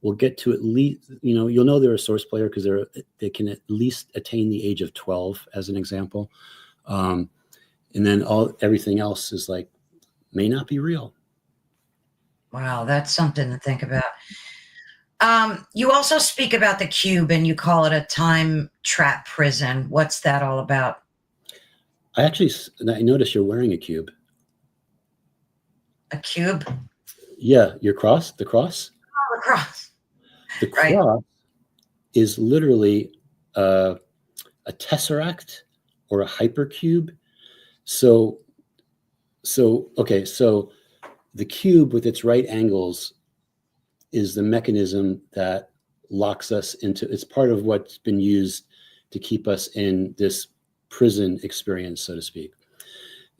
will get to at least, you'll know they're a source player because they can at least attain the age of 12 as an example. And then everything else is like, may not be real. Wow, that's something to think about. You also speak about the cube and you call it a time trap prison. What's that all about? I noticed you're wearing a cube. A cube? Yeah, the cross. Oh, the cross. The cross is literally a tesseract or a hypercube. So the cube with its right angles is the mechanism that locks us into, it's part of what's been used to keep us in this prison experience, so to speak.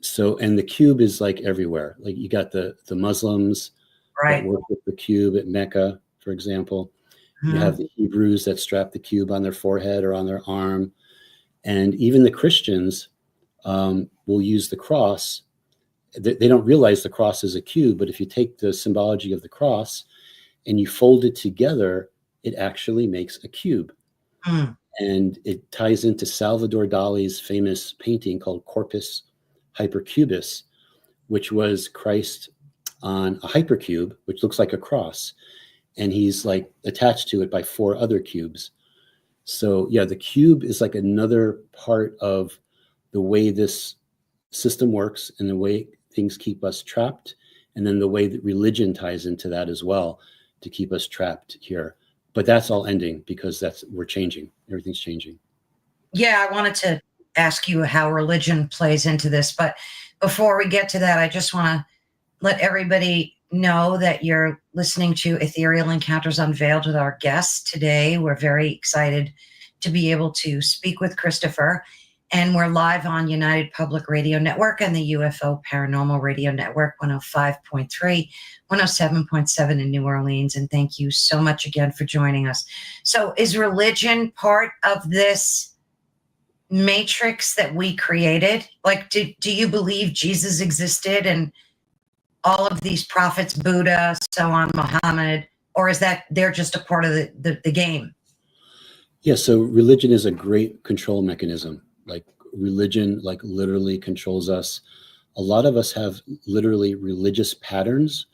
So, and the cube is like everywhere. Like you got the Muslims that worship the cube at Mecca, for example. You have the Hebrews that strap the cube on their forehead or on their arm. And even the Christians will use the cross. They don't realize the cross is a cube, but if you take the symbology of the cross and you fold it together, it actually makes a cube. And it ties into Salvador Dali's famous painting called Corpus Hypercubus, which was Christ on a hypercube, which looks like a cross. And he's like attached to it by 4 other cubes. So yeah, the cube is like another part of the way this system works and the way things keep us trapped. And then the way that religion ties into that as well to keep us trapped here. But that's all ending because we're changing. Everything's changing. Yeah, I wanted to ask you how religion plays into this. But before we get to that, I just want to let everybody know that you're listening to Ethereal Encounters Unveiled with our guests today. We're very excited to be able to speak with Christopher. And we're live on United Public Radio Network and the UFO Paranormal Radio Network, 105.3, 107.7 in New Orleans. And thank you so much again for joining us. So is religion part of this matrix that we created? Like, do you believe Jesus existed and all of these prophets, Buddha, so on, Muhammad, or is that they're just a part of the game? Yeah, so religion is a great control mechanism. Like religion, like literally controls us. A lot of us have literally religious patterns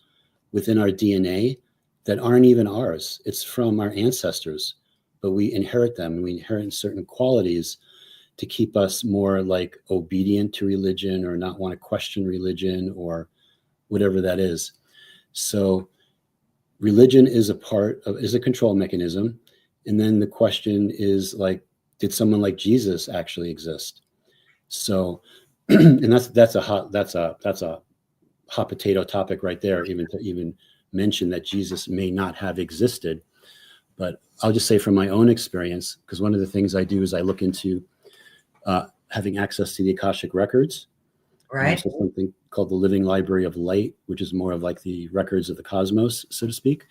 within our DNA that aren't even ours. It's from our ancestors, but we inherit them. We inherit certain qualities to keep us more like obedient to religion or not want to question religion or whatever that is. So religion is a control mechanism. And then the question is like, did someone like Jesus actually exist? So, and that's a hot potato topic right there, even to mention that Jesus may not have existed. But I'll just say from my own experience, because one of the things I do is I look into having access to the Akashic records. Right. So something called the Living Library of Light, which is more of like the records of the cosmos, so to speak.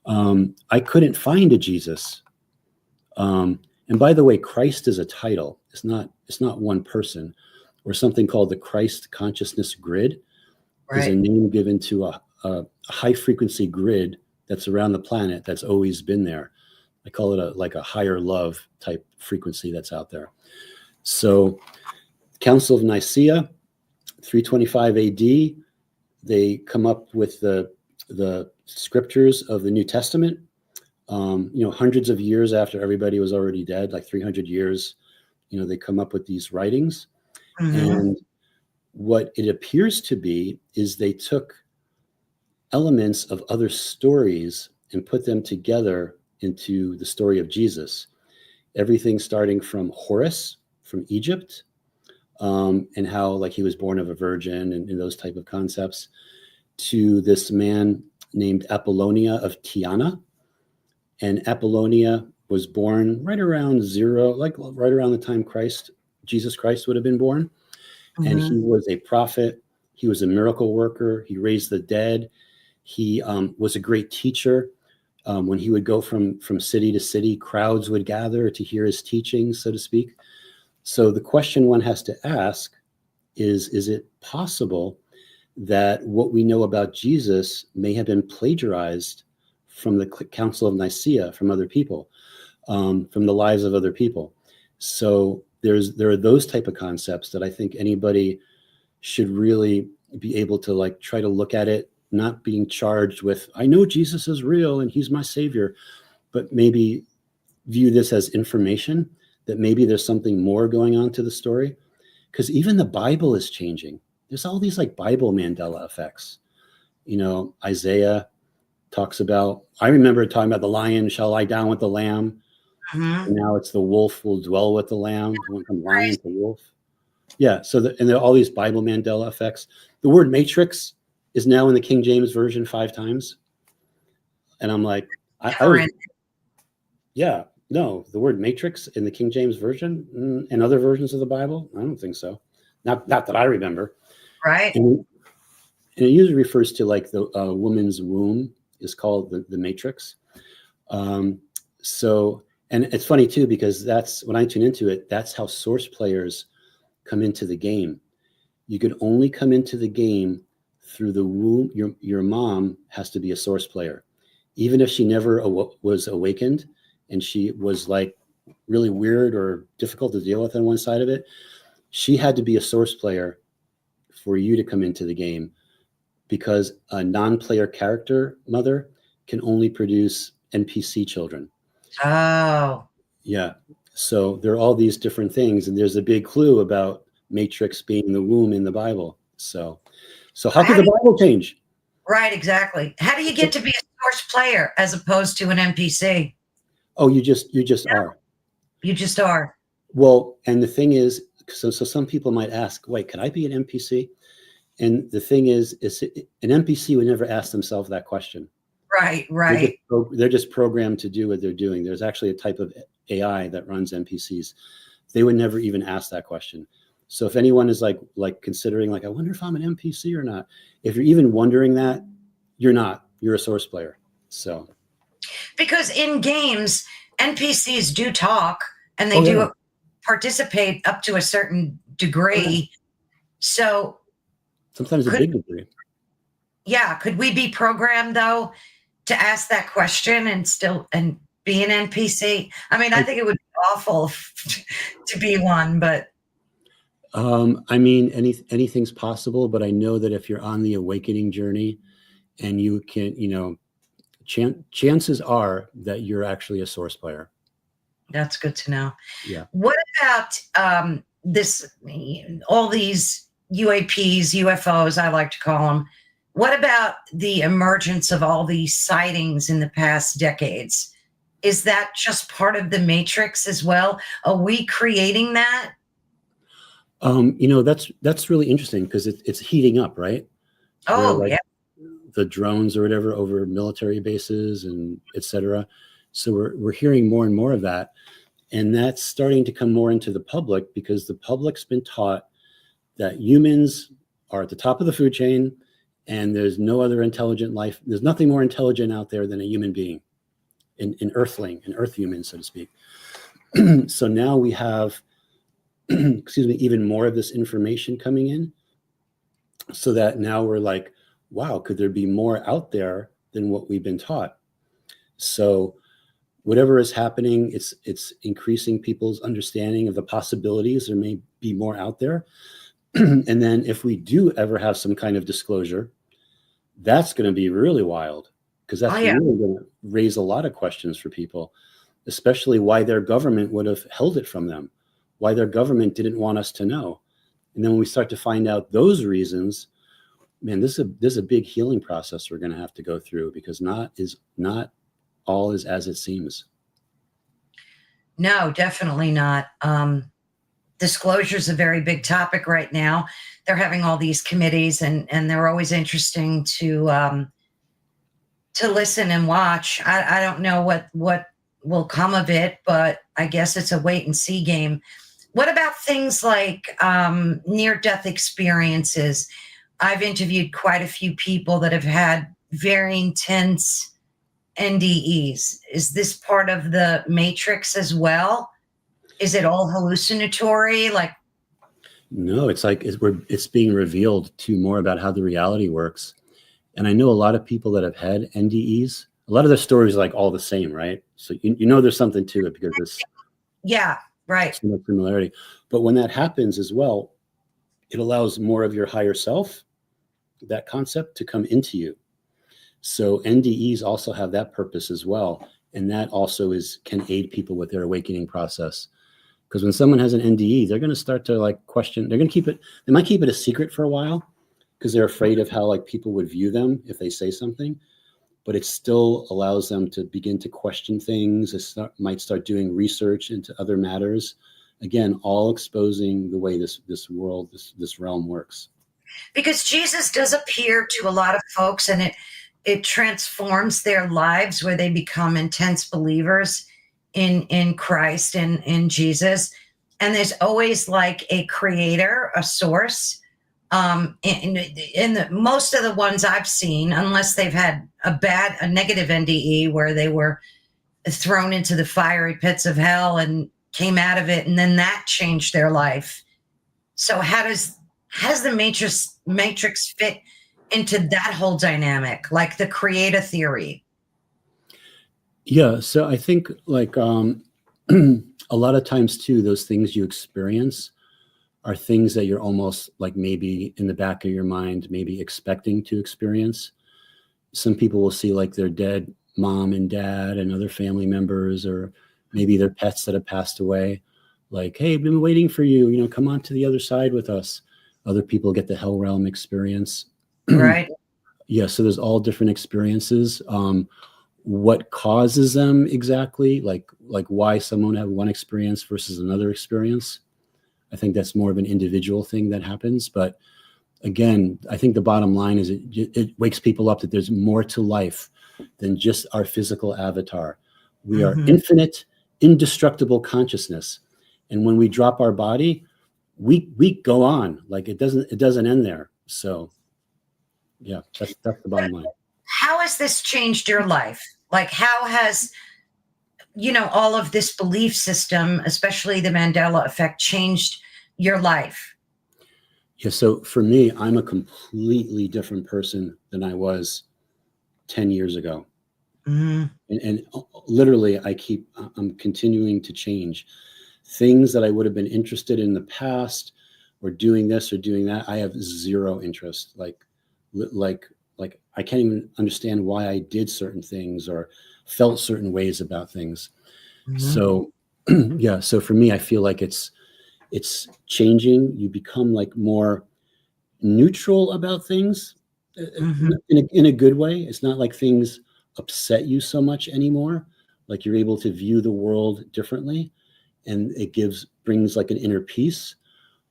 I couldn't find a Jesus. And by the way, Christ is a title. It's not one person. Or something called the Christ Consciousness Grid is a name given to a high frequency grid that's around the planet that's always been there. I call it like a higher love type frequency that's out there. So Council of Nicaea, 325 AD, they come up with the scriptures of the New Testament. Hundreds of years after everybody was already dead, like 300 years, they come up with these writings. And what it appears to be is they took elements of other stories and put them together into the story of Jesus. Everything starting from Horus from Egypt, and how like he was born of a virgin and those type of concepts, to this man named Apollonia of Tyana. And Apollonia was born right around right around the time Jesus Christ would have been born. And he was a prophet. He was a miracle worker. He raised the dead. He was a great teacher. When he would go from city to city, crowds would gather to hear his teachings, so to speak. So the question one has to ask is it possible that what we know about Jesus may have been plagiarized from the Council of Nicaea, from other people, from the lives of other people? So there are those type of concepts that I think anybody should really be able to like try to look at it, not being charged with, I know Jesus is real and he's my savior, but maybe view this as information, that maybe there's something more going on to the story. Because even the Bible is changing. There's all these like Bible Mandela effects. You know, Isaiah talks about, I remember talking about the lion shall lie down with the lamb. Mhm. And now it's the wolf will dwell with the lamb. It went from lion to wolf. Yeah. So, and there are all these Bible Mandela effects. The word matrix is now in the King James Version 5 times. And I'm like, I was, yeah, no, the word matrix in the King James Version and other versions of the Bible, I don't think so. Not that I remember. Right. And it usually refers to like the woman's womb is called the matrix. So, and it's funny too, because that's when I tune into it, that's how source players come into the game. You could only come into the game through the womb. Your mom has to be a source player. Even if she never was awakened and she was like really weird or difficult to deal with on one side of it, she had to be a source player for you to come into the game, because a non-player character mother can only produce NPC children. Oh. Yeah. So there are all these different things, and there's a big clue about matrix being the womb in the Bible. So how could the Bible change? Right, exactly. How do you get to be a source player as opposed to an NPC? Oh, you just are. You just are. Well, and the thing is, so some people might ask, wait, can I be an NPC? And the thing is an NPC would never ask themselves that question. Right, right. They're just programmed to do what they're doing. There's actually a type of AI that runs NPCs. They would never even ask that question. So if anyone is like considering, like, I wonder if I'm an NPC or not, if you're even wondering that, you're not. You're a source player. So Because in games, NPCs do talk and they Oh, do yeah. participate up to a certain degree. So Sometimes a big degree. yeah, could we be programmed though to ask that question and be an NPC? I mean, I think it would be awful to be one, but I mean, anything's possible, but I know that if you're on the awakening journey and you can, you know, chances are that you're actually a source player. that's good to know. Yeah. What about all these UAPs, UFOs, I like to call them. What about the emergence of all these sightings in the past decades? Is that just part of the matrix as well? Are we creating that? You know, that's really interesting because it's heating up, right? Oh, yeah. The drones or whatever over military bases and et cetera. So we're hearing more and more of that. And that's starting to come more into the public because the public's been taught that humans are at the top of the food chain and there's no other intelligent life. There's nothing more intelligent out there than a human being, an earthling, an earth human, so to speak. So now we have, excuse me, even more of this information coming in, so that now we're like, wow, could there be more out there than what we've been taught? So whatever is happening, it's increasing people's understanding of the possibilities. There may be more out there. And then if we do ever have some kind of disclosure, that's going to be really wild, because that's really going to raise a lot of questions for people, especially why their government would have held it from them, why their government didn't want us to know. And then when we start to find out those reasons, man, this is a big healing process we're going to have to go through, because not all is as it seems. No, definitely not. Disclosure is a very big topic right now. They're having all these committees, and they're always interesting to listen and watch. I don't know what will come of it, but I guess it's a wait and see game. What about things like near-death experiences? I've interviewed quite a few people that have had very intense NDEs. Is this part of the matrix as well? Is it all hallucinatory? Like, No, it's like it's being revealed to more about how the reality works. And I know a lot of people that have had NDEs. A lot of their stories are like all the same, right? So you know there's something to it because there's yeah, right. so much similarity. But when that happens as well, it allows more of your higher self, that concept, to come into you. So NDEs also have that purpose as well. And that also can aid people with their awakening process. Because when someone has an NDE, they're going to start to like question, they're going to keep it, they might keep it a secret for a while because they're afraid of how like people would view them if they say something, but it still allows them to begin to question things. It might start doing research into other matters. Again, all exposing the way this world, this realm works. Because Jesus does appear to a lot of folks, and it transforms their lives where they become intense believers in Christ and in Jesus. And there's always like a creator, a source. In the most of the ones I've seen, unless they've had a negative NDE where they were thrown into the fiery pits of hell and came out of it, and then that changed their life. So how does the matrix fit into that whole dynamic, like the creator theory? Yeah, so I think like a lot of times too, those things you experience are things that you're almost like maybe in the back of your mind, maybe expecting to experience. Some people will see like their dead mom and dad and other family members, or maybe their pets that have passed away. Like, hey, I've been waiting for you, come on to the other side with us. Other people get the hell realm experience. Right. Yeah, so there's all different experiences. What causes them exactly, like why someone have one experience versus another experience, I think that's more of an individual thing that happens. But again, I think the bottom line is it wakes people up that there's more to life than just our physical avatar. We are infinite, indestructible consciousness. And when we drop our body, we go on. Like it doesn't end there. So yeah, that's the bottom line. How has this changed your life? Like, how has, all of this belief system, especially the Mandela Effect, changed your life? Yeah, so for me, I'm a completely different person than I was 10 years ago. And literally, I'm continuing to change. Things that I would have been interested in the past, or doing this or doing that, I have zero interest. Like I can't even understand why I did certain things or felt certain ways about things. So yeah, so for me, I feel like it's changing. You become like more neutral about things in a good way. It's not like things upset you so much anymore. Like you're able to view the world differently, and it brings like an inner peace.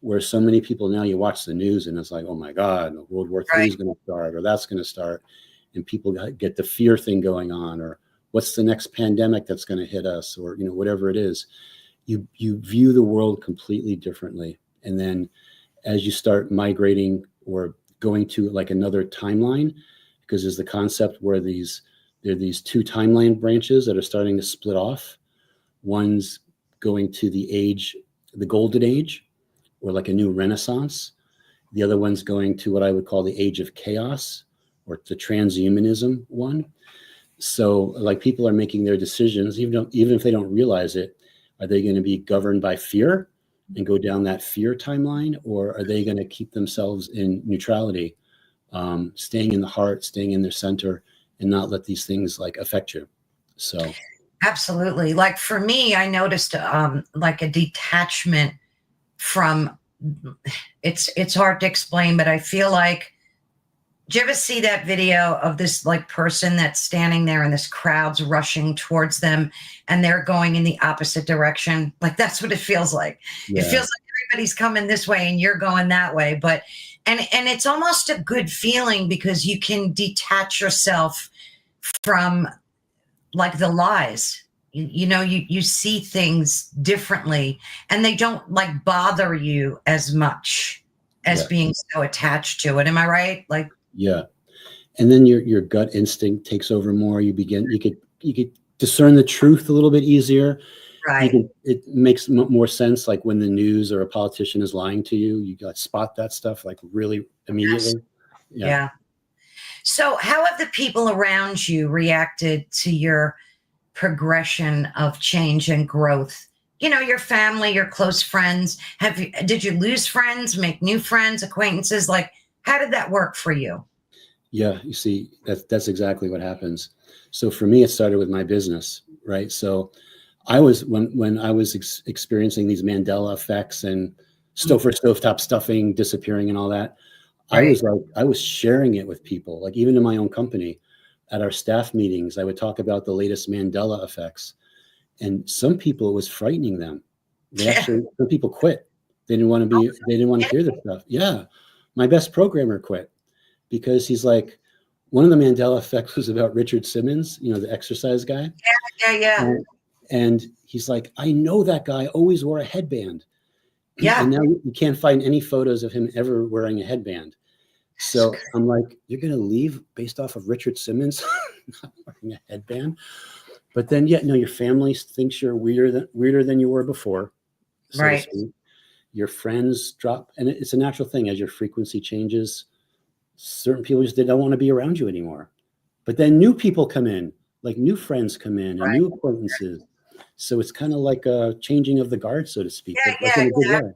Where so many people now, you watch the news and it's like, oh my God, World War III is going to start, or that's going to start. And people get the fear thing going on, or what's the next pandemic that's going to hit us, or, whatever it is. You view the world completely differently. And then as you start migrating or going to like another timeline, because there's the concept where there are these two timeline branches that are starting to split off. One's going to the golden age, or like a new renaissance. The other one's going to what I would call the age of chaos, or the transhumanism one. So like people are making their decisions, even if they don't realize it. Are they going to be governed by fear and go down that fear timeline? Or are they going to keep themselves in neutrality, staying in the heart, staying in their center, and not let these things like affect you? So absolutely. Like for me, I noticed like a detachment from, it's hard to explain, but I feel like, do you ever see that video of this like person that's standing there and this crowd's rushing towards them and they're going in the opposite direction? Like that's what it feels like. yeah. It feels like everybody's coming this way and you're going that way. But and it's almost a good feeling because you can detach yourself from like the lies. You see things differently and they don't like bother you as much. as Yeah. being so attached to it. Am I right? Like, Yeah. And then your gut instinct takes over more. You could discern the truth a little bit easier. right. It makes more sense. Like when the news or a politician is lying to you, you got to spot that stuff like really immediately. Yeah. Yeah. So, how have the people around you reacted to your progression of change and growth? You know, your family, your close friends. Did you lose friends, make new friends, acquaintances? Like, how did that work for you? Yeah, you see, that's exactly what happens. So for me, it started with my business, right? So I was when I was experiencing these Mandela effects and stovetop stuffing disappearing and all that, Right. I was sharing it with people, like even in my own company, at our staff meetings, I would talk about the latest Mandela effects, and some people it was frightening them. Yeah. Some people quit. They didn't want to hear this stuff. Yeah, my best programmer quit because he's like, one of the Mandela effects was about Richard Simmons, you know, the exercise guy. Yeah. Yeah. And he's like, I know that guy always wore a headband. And Yeah. now you can't find any photos of him ever wearing a headband. So I'm like, you're going to leave based off of Richard Simmons not wearing a headband? But then, yeah, no, your family thinks you're weirder than you were before, so to Right. speak. Your friends drop, and it's a natural thing as your frequency changes. Certain people just they don't want to be around you anymore. But then new people come in, like new friends come in and Right. new acquaintances. So it's kind of like a changing of the guard, so to speak, Yeah. but like in a good Yeah. way.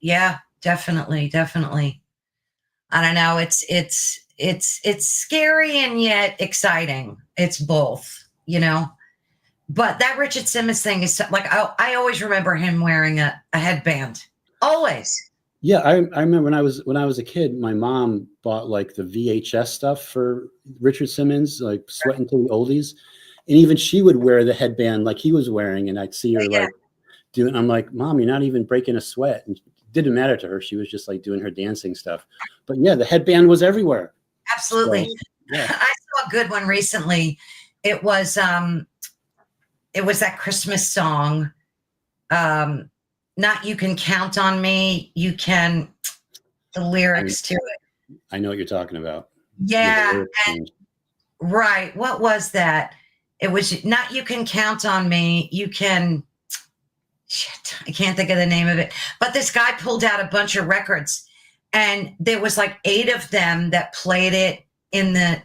Yeah. Definitely. Definitely. I don't know. It's scary and yet exciting. It's both, you know. But that Richard Simmons thing is like I always remember him wearing a headband. Always. Yeah, I remember when I was a kid, my mom bought like the VHS stuff for Richard Simmons, like Sweating to the Oldies, and even she would wear the headband like he was wearing, and I'd see her Yeah. like doing. I'm like, Mom, you're not even breaking a sweat, and it didn't matter to her. She was just like doing her dancing stuff. But yeah, the headband was everywhere. Absolutely. So yeah, I saw a good one recently. It was that Christmas song. Not You Can Count on Me. You can the lyrics to it. I know what you're talking about. Yeah, the Yeah. lyrics change. Right. What was that? It was not You Can Count on Me. You can shit. I can't think of the name of it. But this guy pulled out a bunch of records and there was like 8 of them that played it in the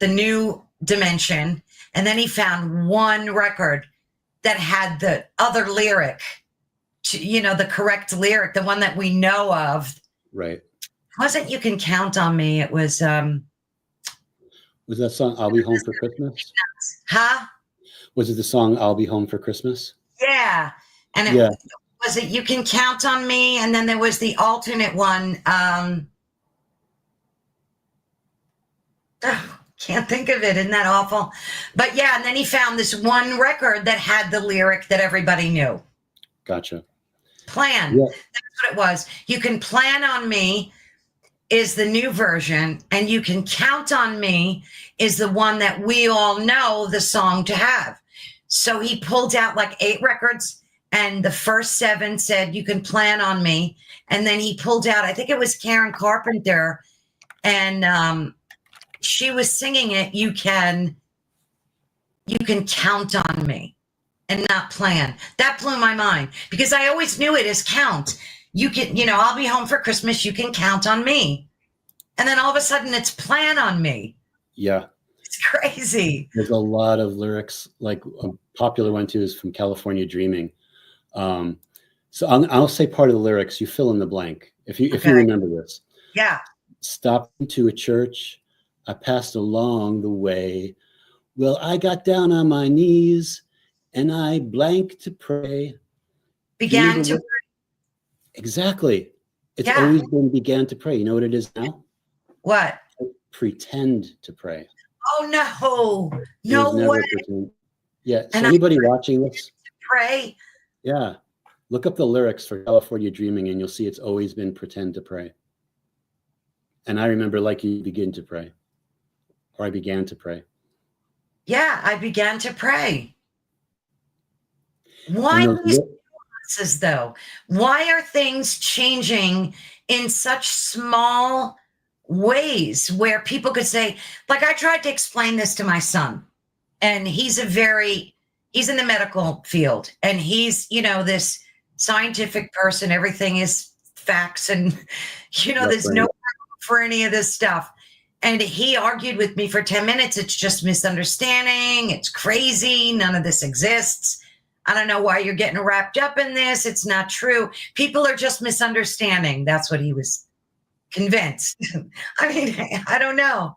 new dimension. And then he found one record that had the other lyric, the correct lyric, the one that we know of. Right. It wasn't You Can Count on Me. It was Was that song "I'll Be Home for Christmas"? huh? Was it the song "I'll Be Home for Christmas"? Yeah. And it Yeah. was it You Can Count on Me, and then there was the alternate one. Can't think of it. Isn't that awful? But yeah, and then he found this one record that had the lyric that everybody knew. Gotcha. Plan. Yeah. That's what it was. You Can Plan on Me is the new version, and You Can Count on Me is the one that we all know the song to have. So he pulled out like 8 records, and the first 7 said You Can Plan on Me, and then he pulled out, I think it was Karen Carpenter, and she was singing it, You Can Count on Me and not plan. That blew my mind because I always knew it as count. You can, I'll be home for Christmas. You can count on me. And then all of a sudden it's plan on me. Yeah. It's crazy. There's a lot of lyrics, like a popular one too is from California Dreaming. So I'll say part of the lyrics, you fill in the blank. If you remember this. Yeah. Stopped into a church. I passed along the way. Well, I got down on my knees and I blank to pray. Began to. Exactly. It's Yeah. always been began to pray. You know what it is now? What? Pretend to pray. Oh, no. No way. Pretend. Yeah. So And anybody watching this? Pray. Yeah. Look up the lyrics for California Dreaming and you'll see it's always been pretend to pray. And I remember like you begin to pray. Or I began to pray. Yeah, I began to pray. Why? nuances, though? Why are things changing in such small ways where people could say, like, I tried to explain this to my son, and he's in the medical field, and he's, this scientific person. Everything is facts, and, Left there's no brain. room for any of this stuff. And he argued with me for 10 minutes. It's just misunderstanding. It's crazy. None of this exists. I don't know why you're getting wrapped up in this. It's not true. People are just misunderstanding. That's what he was convinced. I mean, I don't know.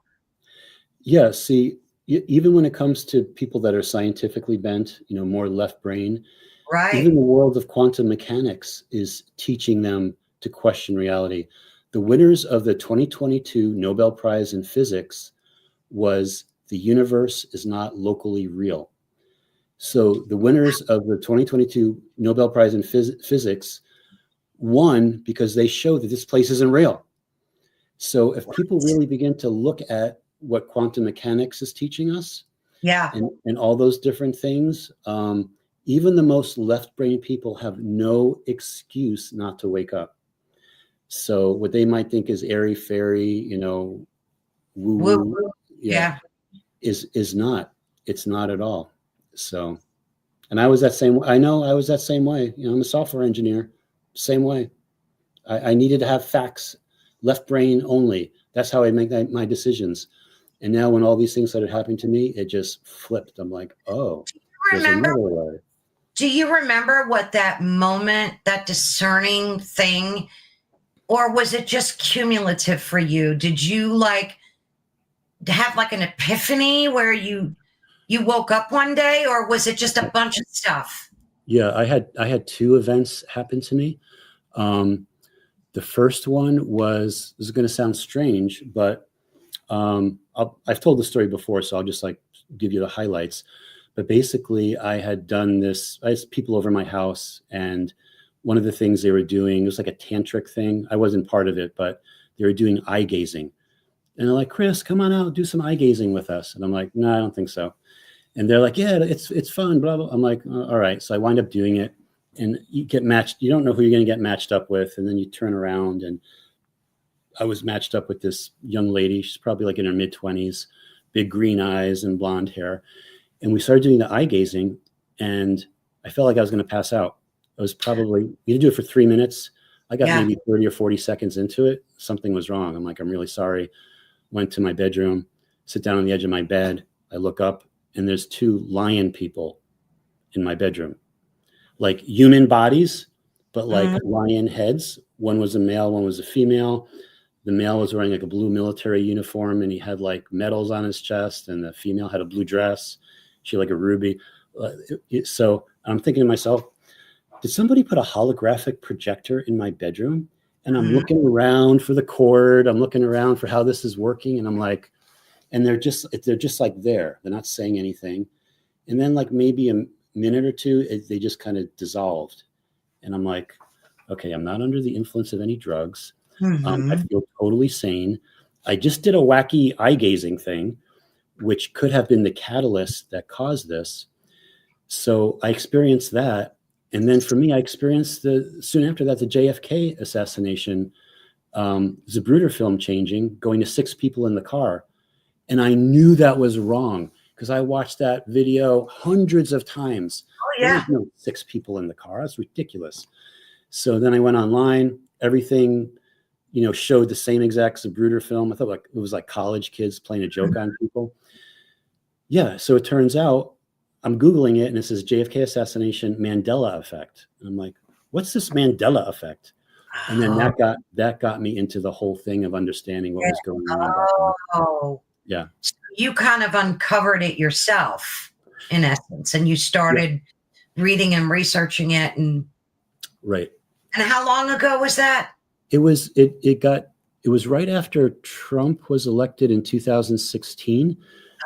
Yeah, see, even when it comes to people that are scientifically bent, more left brain, Right. even the world of quantum mechanics is teaching them to question reality. The winners of the 2022 Nobel Prize in Physics was the universe is not locally real. So the winners of the 2022 Nobel Prize in Physics won because they showed that this place isn't real. So if people really begin to look at what quantum mechanics is teaching us, Yeah. and all those different things, even the most left brain people have no excuse not to wake up. So what they might think is airy fairy, woo woo, Yeah. is not. It's not at all. So, and I was that same. I know I was that same way. I'm a software engineer, same way. I needed to have facts, left brain only. That's how I make my decisions. And now when all these things started happening to me, it just flipped. I'm like, oh, there's Remember, another way. do you remember what that moment, that discerning thing, or was it just cumulative for you? Did you have an epiphany where you woke up one day, or was it just a bunch of stuff? Yeah, I had two events happen to me. The first one was, this is going to sound strange, but I've told the story before, so I'll just give you the highlights. But basically, I had done this. I had people over my house, and one of the things they were doing, it was like a tantric thing. I wasn't part of it, but they were doing eye gazing. And they're like, Chris, come on out, do some eye gazing with us. And I'm like, no, I don't think so. And they're like, yeah, it's fun, blah, blah. I'm like, all right. So I wind up doing it, and you get matched. You don't know who you're going to get matched up with. And then you turn around, and I was matched up with this young lady. She's probably in her mid-20s, big green eyes and blonde hair. And we started doing the eye gazing, and I felt like I was going to pass out. I was probably, you do it for 3 minutes. I got maybe 30 or 40 seconds into it. Something was wrong. I'm like, I'm really sorry. Went to my bedroom, sit down on the edge of my bed. I look up, and there's two lion people in my bedroom, like human bodies, but lion heads. One was a male, one was a female. The male was wearing a blue military uniform, and he had medals on his chest, and the female had a blue dress. She had a ruby. So I'm thinking to myself, did somebody put a holographic projector in my bedroom? And I'm looking around for the cord. I'm looking around for how this is working. And I'm like, and they're just there. They're not saying anything. And then maybe a minute or two, they just kind of dissolved. And I'm like, okay, I'm not under the influence of any drugs. I feel totally sane. I just did a wacky eye gazing thing, which could have been the catalyst that caused this. So I experienced that. And then for me, I experienced soon after that, the JFK assassination, Zapruder film changing, going to 6 people in the car. And I knew that was wrong because I watched that video hundreds of times. Oh, yeah. There was no 6 people in the car. That's ridiculous. So then I went online, everything, showed the same exact Zapruder film. I thought it was like college kids playing a joke on people. Yeah. So it turns out I'm Googling it, and it says JFK assassination, Mandela Effect. And I'm like, what's this Mandela Effect? And then that got me into the whole thing of understanding what was going on. Oh, yeah. So you kind of uncovered it yourself, in essence, and you started reading and researching it. And right. And how long ago was that? It was right after Trump was elected in 2016.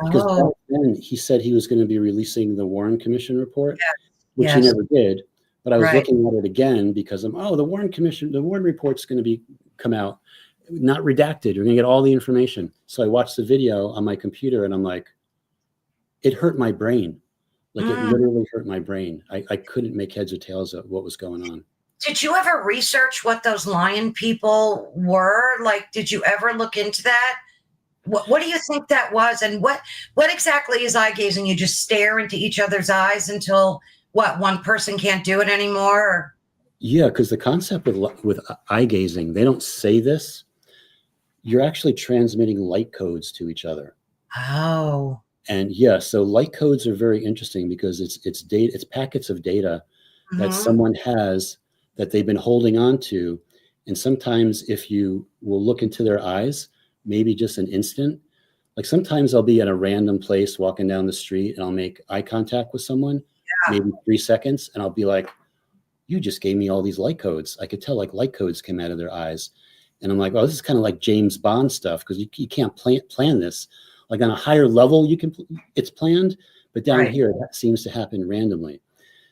Because back then he said he was going to be releasing the Warren Commission report, which he never did. But I was looking at it again because the Warren report's going to come out, not redacted. You're going to get all the information. So I watched the video on my computer, and I'm like, it hurt my brain. Like it literally hurt my brain. I couldn't make heads or tails of what was going on. Did you ever research what those lion people were? Like, did you ever look into that? What do you think that was? And what exactly is eye gazing? You just stare into each other's eyes until what, one person can't do it anymore? Or? Yeah, because the concept with eye gazing, they don't say this. You're actually transmitting light codes to each other. Oh. And yeah, so light codes are very interesting because it's data, it's packets of data that someone has that they've been holding on to. And sometimes if you will look into their eyes, maybe just an instant, like sometimes I'll be at a random place walking down the street and I'll make eye contact with someone, maybe 3 seconds, and I'll be like, you just gave me all these light codes. I could tell like light codes came out of their eyes. And I'm like, oh, this is kind of like James Bond stuff because you can't plan this. Like on a higher level, it's planned, but down here, that seems to happen randomly.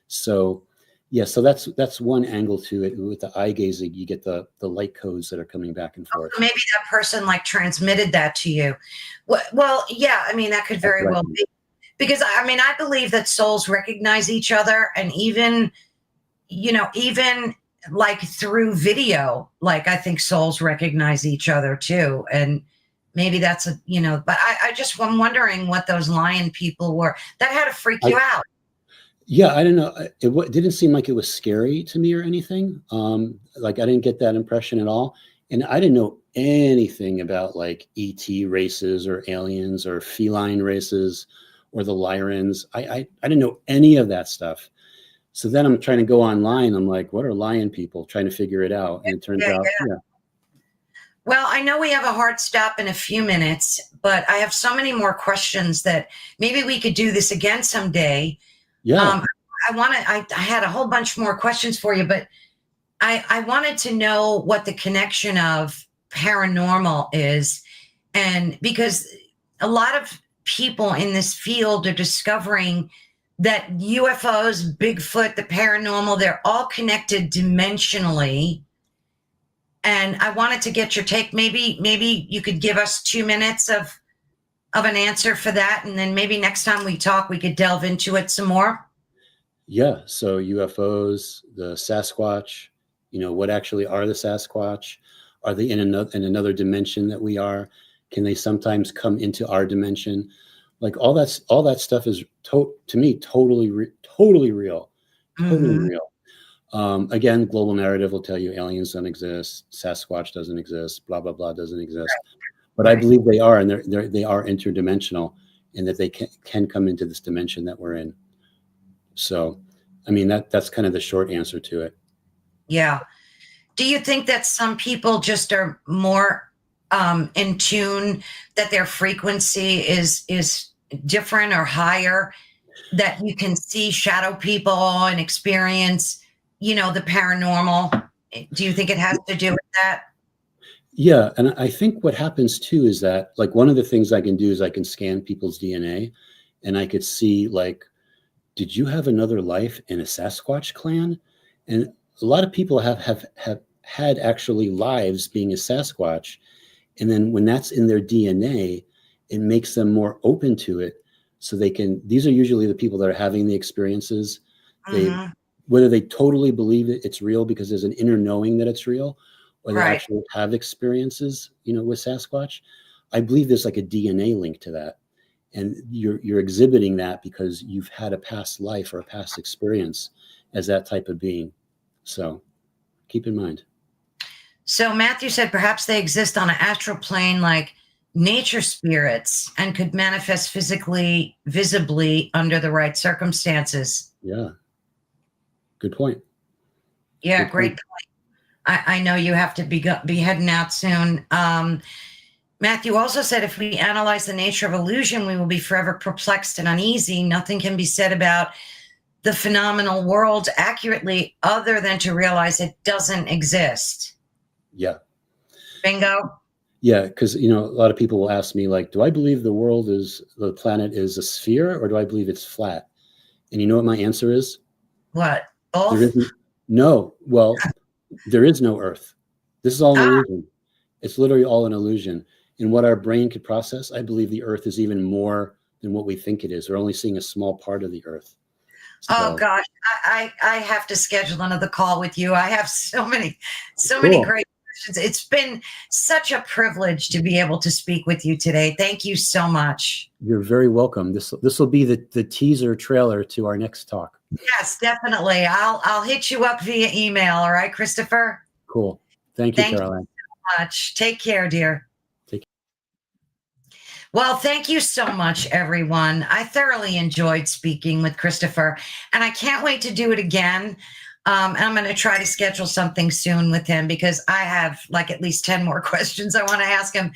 So yeah, so that's one angle to it. With the eye gazing, you get the light codes that are coming back and forth. Maybe that person like transmitted that to you. Well, yeah, I mean, that could very well be. Because I mean, I believe that souls recognize each other, and even like through video, like I think souls recognize each other too. And maybe that's but I'm wondering what those lion people were. That had to freak you out. Yeah, I don't know. It didn't seem like it was scary to me or anything. Like I didn't get that impression at all. And I didn't know anything about like ET races or aliens or feline races or the Lyrans. I didn't know any of that stuff. So then I'm trying to go online. I'm like, what are lion people? Trying to figure it out. And it turns out, yeah. Well, I know we have a hard stop in a few minutes, but I have so many more questions that maybe we could do this again someday. Yeah. I had a whole bunch more questions for you, but I wanted to know what the connection of paranormal is. And because a lot of people in this field are discovering that UFOs, Bigfoot, the paranormal, they're all connected dimensionally. And I wanted to get your take. Maybe you could give us 2 minutes of an answer for that. And then maybe next time we talk, we could delve into it some more. Yeah. So UFOs, the Sasquatch, what actually are the Sasquatch? Are they in another dimension that we are? Can they sometimes come into our dimension? Like all that stuff is to me totally real, totally real. Again, global narrative will tell you aliens don't exist, Sasquatch doesn't exist, blah blah blah doesn't exist. But I believe they are, and they are interdimensional, and that they can come into this dimension that we're in. So, I mean that's kind of the short answer to it. Yeah. Do you think that some people just are more in tune, that their frequency is different or higher, that you can see shadow people and experience, the paranormal? Do you think it has to do with that? Yeah. And I think what happens too is that like one of the things I can do is I can scan people's DNA and I could see like, did you have another life in a Sasquatch clan? And a lot of people have had actually lives being a Sasquatch. And then when that's in their DNA, it makes them more open to it. So these are usually the people that are having the experiences. Whether they totally believe it's real because there's an inner knowing that it's real, or they actually have experiences, with Sasquatch. I believe there's like a DNA link to that. And you're exhibiting that because you've had a past life or a past experience as that type of being. So keep in mind. So Matthew said perhaps they exist on an astral plane like nature spirits and could manifest physically, visibly under the right circumstances. Yeah. Good point. Yeah, great point. I know you have to be heading out soon. Matthew also said, if we analyze the nature of illusion, we will be forever perplexed and uneasy. Nothing can be said about the phenomenal world accurately other than to realize it doesn't exist. Yeah. Bingo. Yeah, because a lot of people will ask me like, do I believe the planet is a sphere, or do I believe it's flat? And you know what my answer is? What? Both? There isn't. No. Well, there is no Earth. This is all an illusion. It's literally all an illusion. And what our brain could process, I believe the Earth is even more than what we think it is. We're only seeing a small part of the Earth. Oh So, gosh, I have to schedule another call with you. I have so many cool. great questions. It's been such a privilege to be able to speak with you today. Thank you so much. You're very welcome. This will be the teaser trailer to our next talk. Yes, definitely. I'll hit you up via email. All right, Christopher. Cool. Thank you, Thank Caroline. you so much. Take care, dear. Take care. Well, thank you so much, everyone. I thoroughly enjoyed speaking with Christopher, and I can't wait to do it again. And I'm going to try to schedule something soon with him because I have like at least 10 more questions I want to ask him.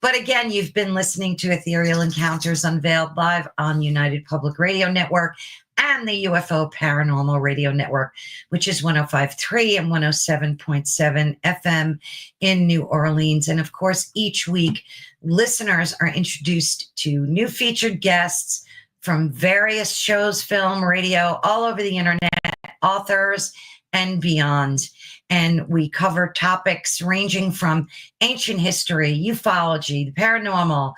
But again, you've been listening to Ethereal Encounters Unveiled live on United Public Radio Network and the UFO Paranormal Radio Network, which is 105.3 and 107.7 FM in New Orleans. And of course, each week, listeners are introduced to new featured guests from various shows, film, radio, all over the internet, authors, and beyond. And we cover topics ranging from ancient history, ufology, the paranormal,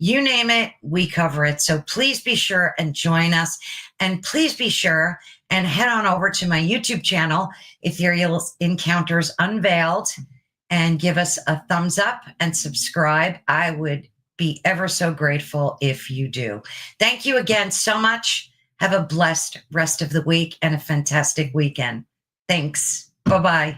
you name it, we cover it. So please be sure and join us. And please be sure and head on over to my YouTube channel, Ethereal Encounters Unveiled, and give us a thumbs up and subscribe. I would be ever so grateful if you do. Thank you again so much. Have a blessed rest of the week and a fantastic weekend. Thanks. Bye-bye.